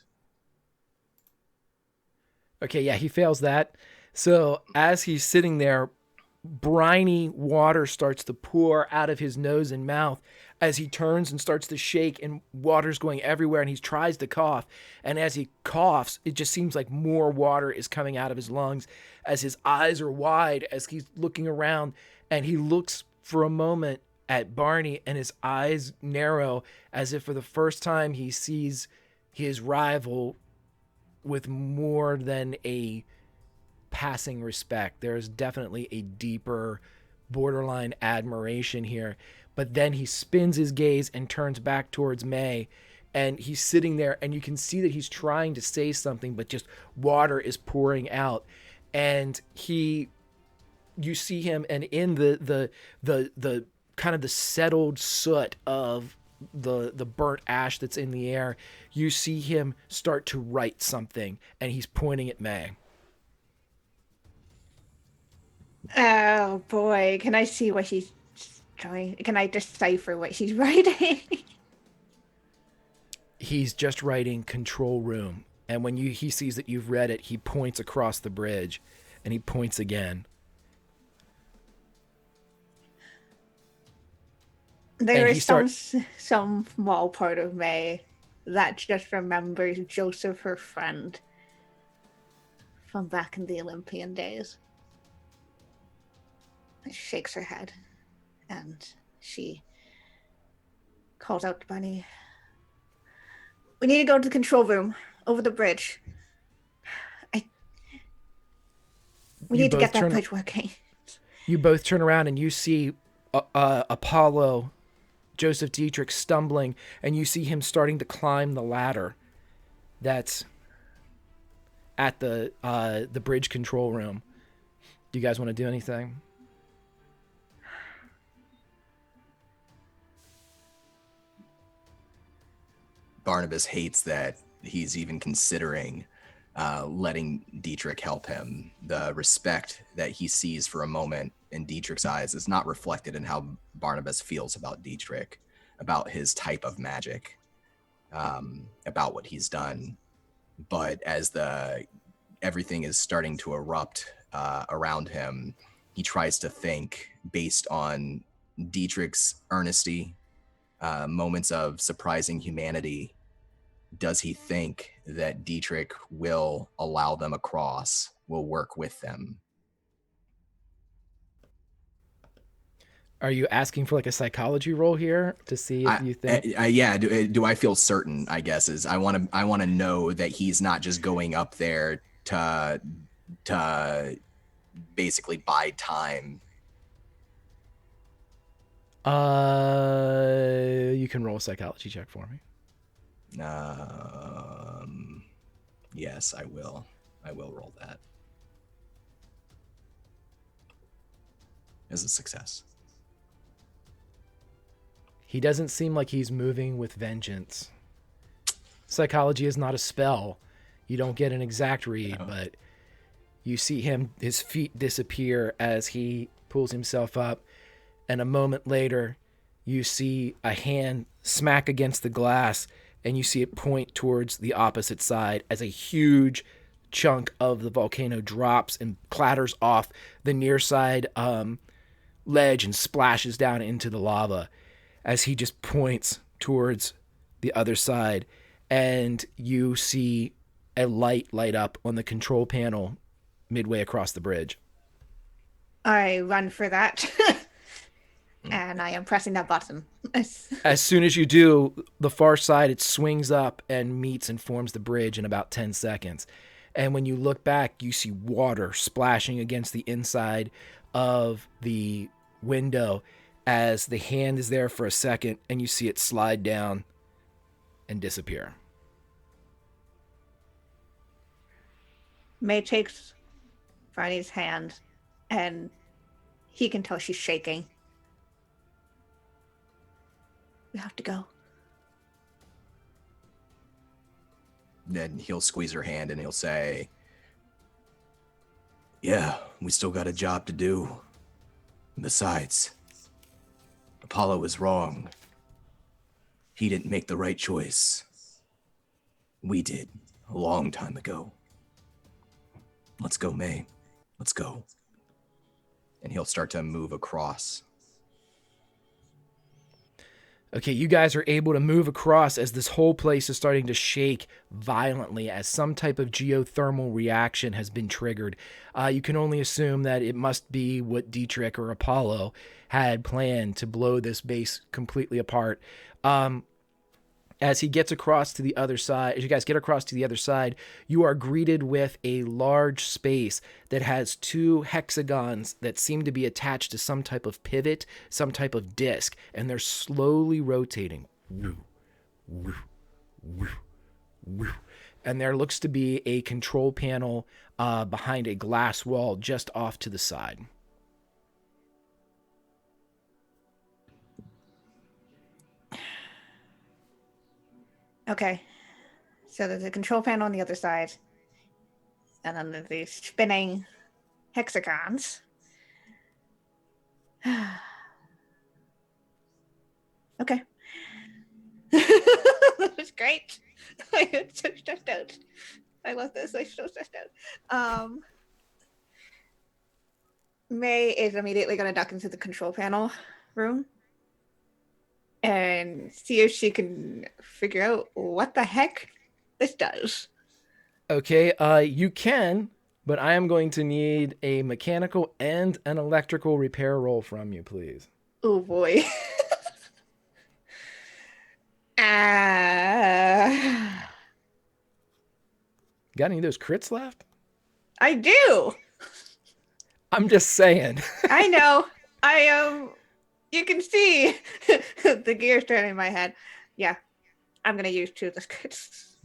Okay, yeah, he fails that. So as he's sitting there, briny water starts to pour out of his nose and mouth as he turns and starts to shake, and water's going everywhere, and he tries to cough. And as he coughs, it just seems like more water is coming out of his lungs as his eyes are wide as he's looking around, and he looks for a moment at Barney, and his eyes narrow as if for the first time he sees his rival with more than a passing respect. There is definitely a deeper, borderline admiration here. But then he spins his gaze and turns back towards May, and he's sitting there, and you can see that he's trying to say something, but just water is pouring out. And you see him, and in the kind of the settled soot of the burnt ash that's in the air, you see him start to write something, and he's pointing at May. Oh boy, can I see what he's trying? Can I decipher what he's writing? He's just writing control room, and when he sees that you've read it, he points across the bridge, and he points again. There is some small part of May that just remembers Joseph, her friend, from back in the Olympian days. She shakes her head, and she calls out to Bunny. We need to go to the control room over the bridge. We need to get that bridge working. You both turn around, and you see Apollo, Joseph Dietrich, stumbling, and you see him starting to climb the ladder that's at the bridge control room. Do you guys want to do anything? Barnabas hates that he's even considering letting Dietrich help him. The respect that he sees for a moment in Dietrich's eyes is not reflected in how Barnabas feels about Dietrich, about his type of magic, about what he's done. But as everything is starting to erupt around him, he tries to think based on Dietrich's earnesty, moments of surprising humanity. Does he think that Dietrich will allow them across, will work with them? Are you asking for like a psychology roll here to see if you think? Yeah. Do I feel certain? I guess is I want to know that he's not just going up there to basically buy time. You can roll a psychology check for me. Yes, I will. I will roll that as a success. He doesn't seem like he's moving with vengeance. Psychology is not a spell. You don't get an exact read, but you see his feet disappear as he pulls himself up, and a moment later, you see a hand smack against the glass, and you see it point towards the opposite side as a huge chunk of the volcano drops and clatters off the near side ledge and splashes down into the lava as he just points towards the other side. And you see a light up on the control panel midway across the bridge. I run for that. And I am pressing that button. As soon as you do, the far side, it swings up and meets and forms the bridge in about 10 seconds. And when you look back, you see water splashing against the inside of the window as the hand is there for a second, and you see it slide down and disappear. May takes Barney's hand, and he can tell she's shaking. We have to go. Then he'll squeeze her hand and he'll say, yeah, we still got a job to do. Besides, Apollo was wrong. He didn't make the right choice. We did, a long time ago. Let's go, May. Let's go. And he'll start to move across. Okay, you guys are able to move across as this whole place is starting to shake violently as some type of geothermal reaction has been triggered. You can only assume that it must be what Dietrich or Apollo had planned to blow this base completely apart. As he gets across to the other side, as you guys get across to the other side, you are greeted with a large space that has two hexagons that seem to be attached to some type of pivot, some type of disc, and they're slowly rotating. And there looks to be a control panel behind a glass wall just off to the side. Okay. So there's a control panel on the other side. And then there's these spinning hexagons. Okay. That was great. I am so stressed out. I love this. I'm so stressed out. May is immediately going to duck into the control panel room and see if she can figure out what the heck this does. Okay, you can, but I am going to need a mechanical and an electrical repair roll from you, please. Oh boy. Got any of those crits left? I do. I'm just saying. I know. You can see the gears turning in my head. Yeah, I'm gonna use 2 of the crits.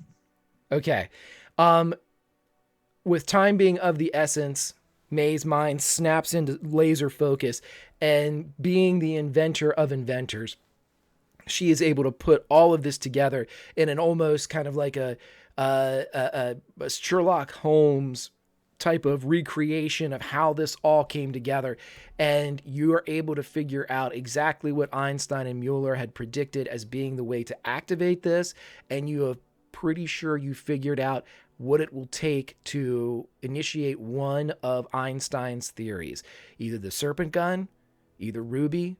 Okay. With time being of the essence, May's mind snaps into laser focus, and being the inventor of inventors, she is able to put all of this together in an almost kind of like a Sherlock Holmes type of recreation of how this all came together. And you are able to figure out exactly what Einstein and Mueller had predicted as being the way to activate this. And you are pretty sure you figured out what it will take to initiate one of Einstein's theories, either the serpent gun, either Ruby,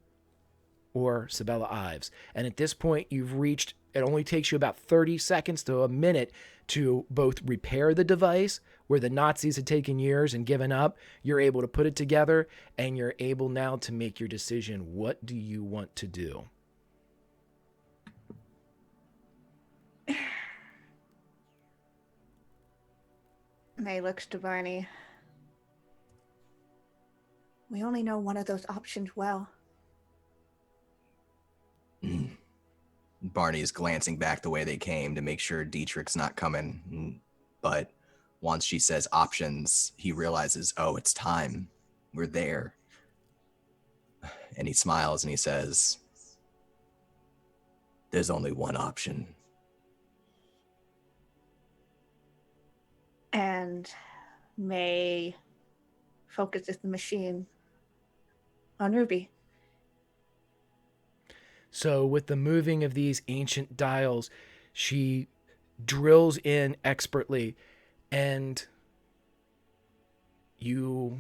or Sabella Ives. And at this point, you've reached, it only takes you about 30 seconds to a minute to both repair the device where the Nazis had taken years and given up. You're able to put it together, and you're able now to make your decision. What do you want to do? May looks to Barney. We only know one of those options well. Barney is glancing back the way they came to make sure Dietrich's not coming. But once she says options, he realizes, oh, it's time. We're there. And he smiles and he says, there's only one option. And May focuses the machine on Ruby. So with the moving of these ancient dials, she drills in expertly, and the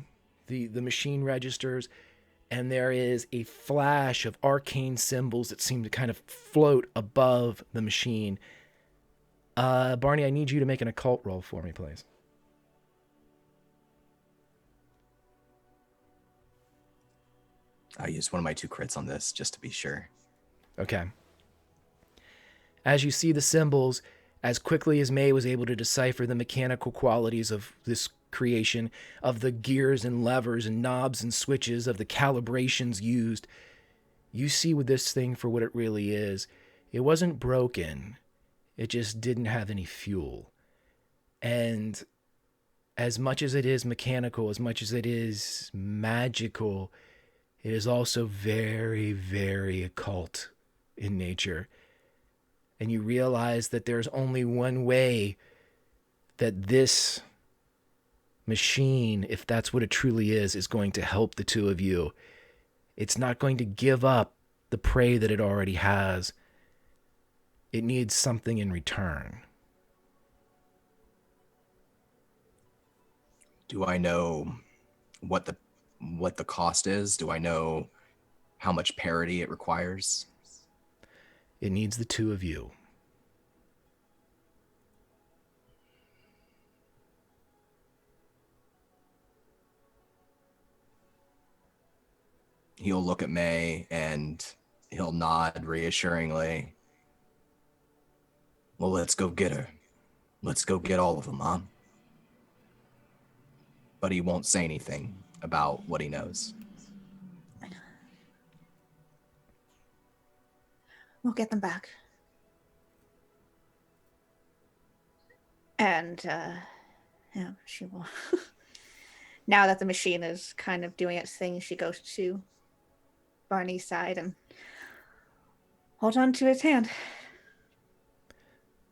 machine registers, and there is a flash of arcane symbols that seem to kind of float above the machine. Barney, I need you to make an occult roll for me, please. I used one of my 2 crits on this just to be sure. Okay. As you see the symbols, as quickly as May was able to decipher the mechanical qualities of this creation, of the gears and levers and knobs and switches, of the calibrations used, you see with this thing for what it really is. It wasn't broken. It just didn't have any fuel. And as much as it is mechanical, as much as it is magical, it is also very, very occult in nature. And you realize that there's only one way that this machine, if that's what it truly is going to help the two of you. It's not going to give up the prey that it already has. It needs something in return. Do I know what the cost is? Do I know how much parity it requires? It needs the two of you. He'll look at May and he'll nod reassuringly. Well, let's go get her. Let's go get all of them, Mom. But he won't say anything about what he knows. We'll get them back. And, yeah, she will. Now that the machine is kind of doing its thing, she goes to Barney's side and holds on to his hand.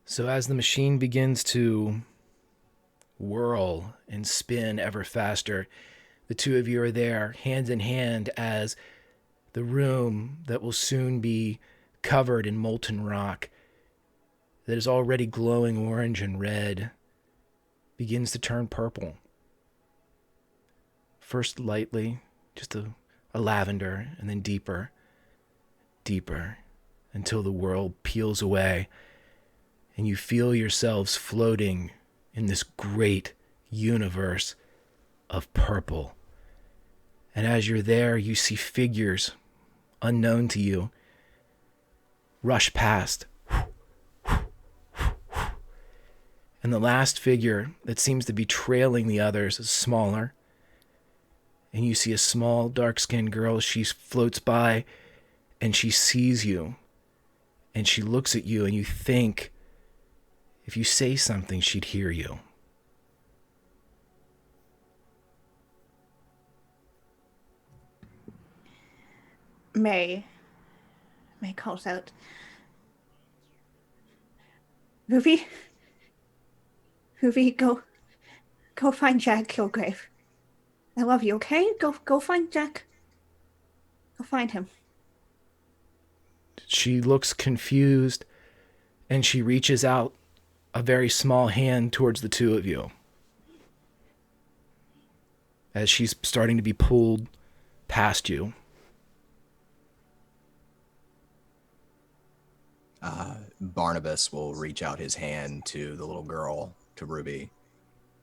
So as the machine begins to whirl and spin ever faster, the two of you are there, hand in hand, as the room that will soon be covered in molten rock that is already glowing orange and red begins to turn purple. First lightly, just a lavender, and then deeper, deeper, until the world peels away and you feel yourselves floating in this great universe of purple. And as you're there, you see figures unknown to you rush past. And the last figure that seems to be trailing the others is smaller. And you see a small, dark-skinned girl. She floats by and she sees you. And she looks at you and you think if you say something, she'd hear you. May calls out, Ruby, go find Jack Kilgrave. I love you, okay? Go find Jack. Go find him. She looks confused and she reaches out a very small hand towards the two of you as she's starting to be pulled past you. Barnabas will reach out his hand to the little girl, to Ruby,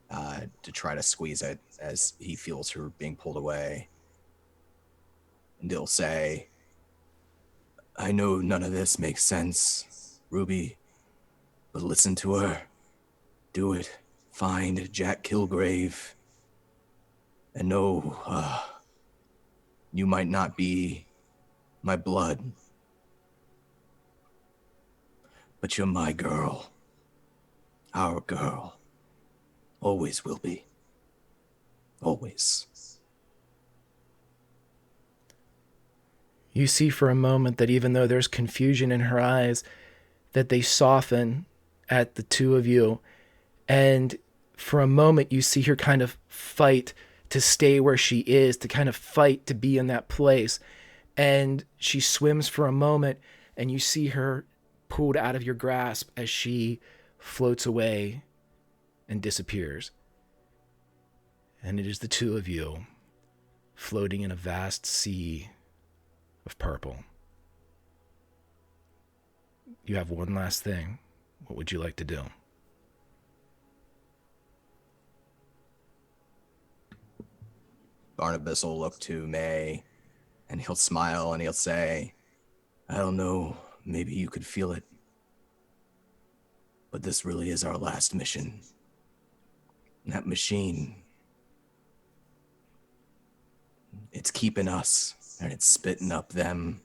to try to squeeze it as he feels her being pulled away. And he'll say, I know none of this makes sense, Ruby, but listen to her. Do it. Find Jack Kilgrave. And no, you might not be my blood, but you're my girl. Our girl. Always will be. Always. You see for a moment that even though there's confusion in her eyes, that they soften at the two of you. And for a moment, you see her kind of fight to stay where she is, to kind of fight to be in that place. And she swims for a moment, and you see her pulled out of your grasp as she floats away and disappears. And it is the two of you floating in a vast sea of purple. You have one last thing. What would you like to do? Barnabas will look to May and he'll smile and he'll say, I don't know, maybe you could feel it, but this really is our last mission. That machine, it's keeping us and it's spitting up them.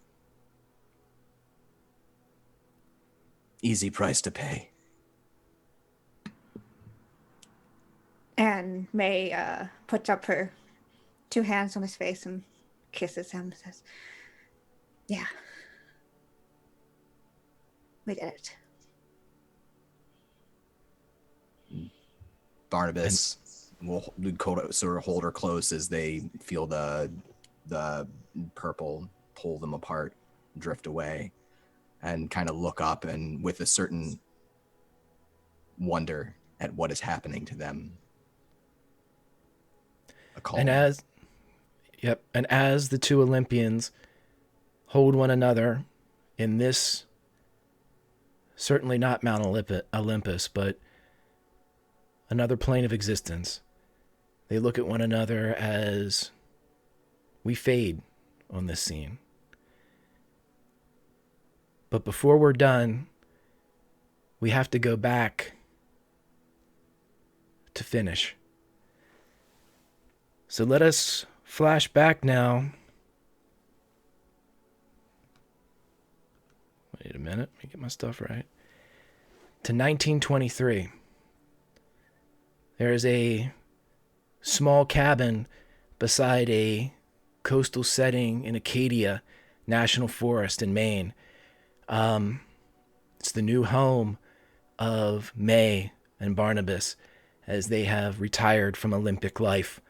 Easy price to pay. And May puts up her 2 hands on his face and kisses him and says, "Yeah, we did it." Barnabas will sort of hold her close as they feel the purple pull them apart, drift away, and kind of look up and with a certain wonder at what is happening to them. A calm. And as the two Olympians hold one another in this, certainly not Mount Olympus, but another plane of existence, they look at one another as we fade on this scene. But before we're done, we have to go back to finish. So let us flash back now. Wait a minute, let me get my stuff right. To 1923. There is a small cabin beside a coastal setting in Acadia National Forest in Maine. It's the new home of May and Barnabas as they have retired from Olympic life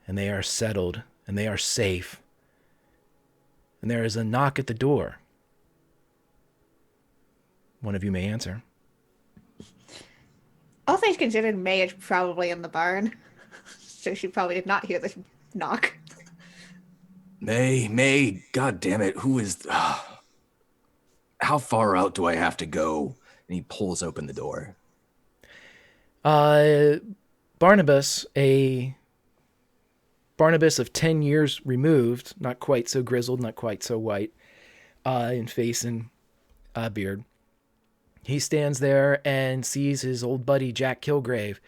and they are settled and they are safe. And there is a knock at the door. One of you may answer. All things considered, May is probably in the barn, so she probably did not hear this knock. May, God damn it, who is... how far out do I have to go? And he pulls open the door. Barnabas of 10 years removed, not quite so grizzled, not quite so white in face and beard. He stands there and sees his old buddy Jack Kilgrave,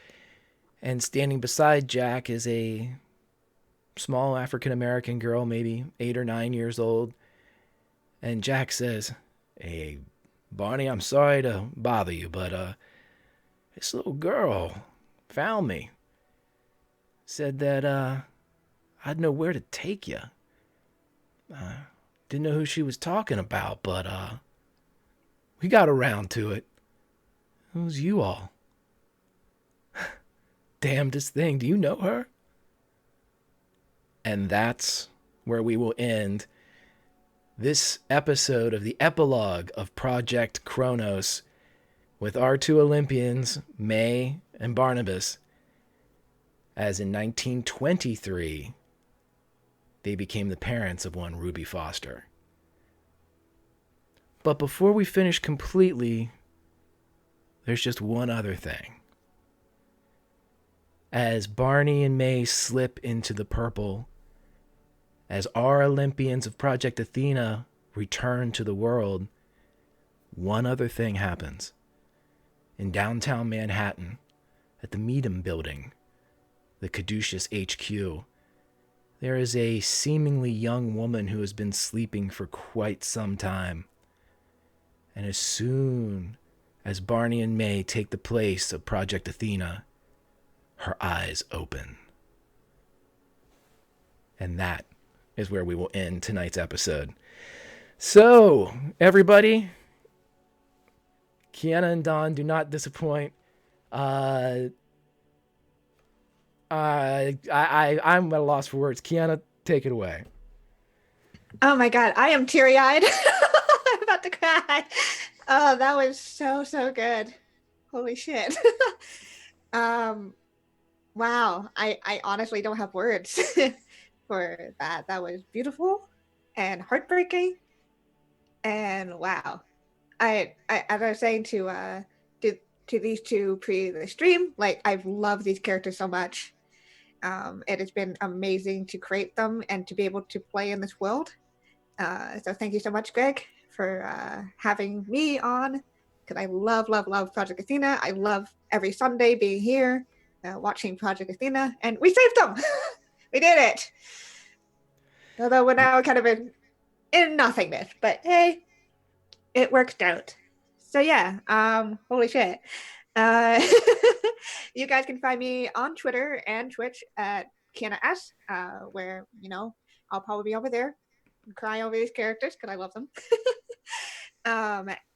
and standing beside Jack is a small African-American girl, maybe 8 or 9 years old. And Jack says, "Hey, Barney, I'm sorry to bother you, but this little girl found me. Said that I'd know where to take you. Didn't know who she was talking about, but we got around to it. Who's you all?" Damnedest thing, do you know her? And that's where we will end this episode of the epilogue of Project Cronus with our two Olympians, May and Barnabas, as in 1923, they became the parents of one Ruby Foster. But before we finish completely, there's just one other thing. As Barney and May slip into the purple, as our Olympians of Project Athena return to the world, one other thing happens. In downtown Manhattan, at the Meadham Building, the Caduceus HQ, there is a seemingly young woman who has been sleeping for quite some time. And as soon as Barney and May take the place of Project Athena, her eyes open. And that is where we will end tonight's episode. So, everybody, Kiana and Don do not disappoint. I'm at a loss for words. Kiana, take it away. Oh my god, I am teary-eyed. I'm about to cry. Oh, that was so good. Holy shit. Wow, I honestly don't have words for that. That was beautiful and heartbreaking. And wow. I as I was saying to these two pre the stream, like I've loved these characters so much. It has been amazing to create them and to be able to play in this world. So thank you so much, Greg, for having me on, because I love Project Athena. I love every Sunday being here, watching Project Athena, and we saved them. We did it. Although we're now kind of in nothingness, but hey, it worked out. So yeah, holy shit. Uh, you guys can find me on Twitter and Twitch at Kiana S, where, I'll probably be over there crying over these characters because I love them.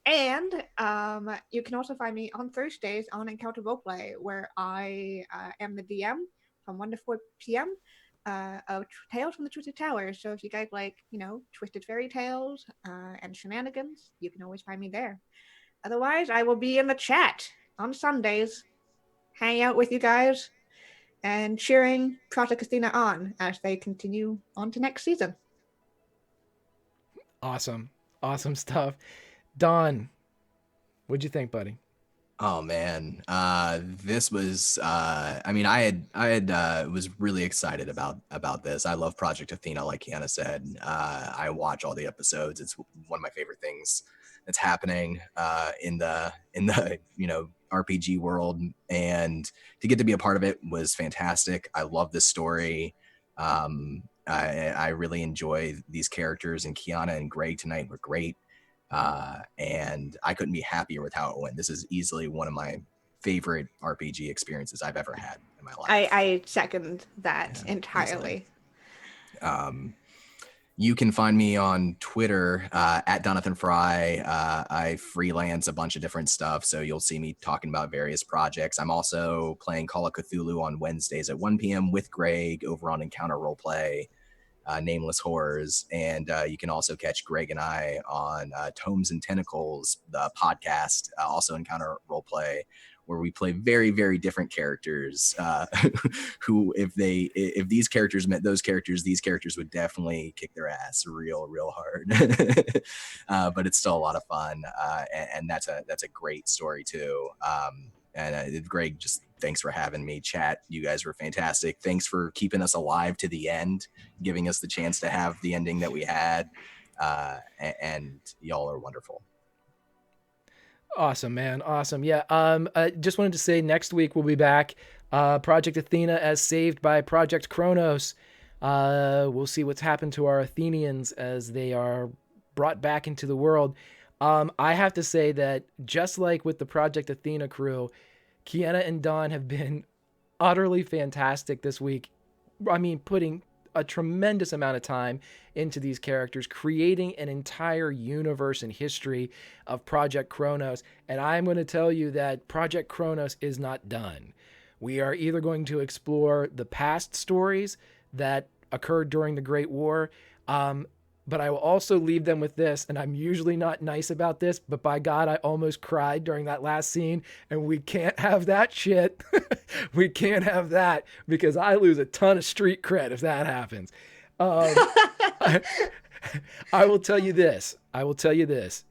And you can also find me on Thursdays on Encounter Roleplay, where I am the DM from 1 to 4 p.m. Of Tales from the Twisted Towers. So if you guys like, twisted fairy tales and shenanigans, you can always find me there. Otherwise, I will be in the chat on Sundays, hang out with you guys, and cheering Project Athena on as they continue on to next season. Awesome. Awesome stuff. Don, what'd you think, buddy? Oh man, this was. I mean, I was really excited about this. I love Project Athena, like Kiana said. I watch all the episodes. It's one of my favorite things that's happening in the RPG world, and to get to be a part of it was fantastic. I love this story. I really enjoy these characters, and Kiana and Greg tonight were great. And I couldn't be happier with how it went. This is easily one of my favorite RPG experiences I've ever had in my life. I second that entirely. You can find me on Twitter at Jonathan Fry. I freelance a bunch of different stuff, so you'll see me talking about various projects. I'm also playing Call of Cthulhu on Wednesdays at 1 p.m. with Greg over on Encounter Roleplay. Nameless Horrors, and you can also catch Greg and I on Tomes and Tentacles, the podcast, also Encounter Roleplay, where we play very, very different characters who, if these characters met those characters, these characters would definitely kick their ass real hard. But it's still a lot of fun, and that's a great story too. And Greg, just thanks for having me. Chat, you guys were fantastic. Thanks for keeping us alive to the end, giving us the chance to have the ending that we had. And y'all are wonderful. Awesome, man. Awesome. Yeah. I just wanted to say next week we'll be back. Project Athena as saved by Project Cronus. We'll see what's happened to our Athenians as they are brought back into the world. I have to say that just like with the Project Athena crew, Kiana and Don have been utterly fantastic this week. I mean, putting a tremendous amount of time into these characters, creating an entire universe and history of Project Cronus. And I'm going to tell you that Project Cronus is not done. We are either going to explore the past stories that occurred during the Great War, but I will also leave them with this, and I'm usually not nice about this, but by God, I almost cried during that last scene, and we can't have that shit. We can't have that, because I lose a ton of street cred if that happens. I will tell you this. The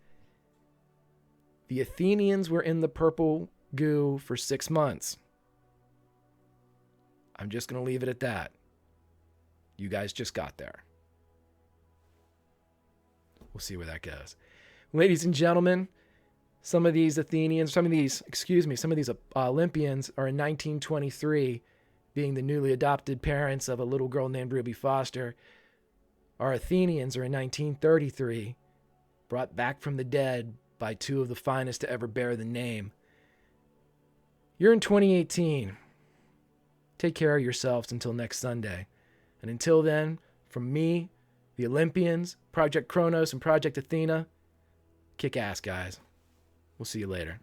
Athenians were in the purple goo for 6 months. I'm just going to leave it at that. You guys just got there. We'll see where that goes. Ladies and gentlemen, some of these Olympians are in 1923, being the newly adopted parents of a little girl named Ruby Foster. Our Athenians are in 1933, brought back from the dead by two of the finest to ever bear the name. You're in 2018. Take care of yourselves until next Sunday. And until then, from me, the Olympians, Project Cronus, and Project Athena, kick ass, guys. We'll see you later.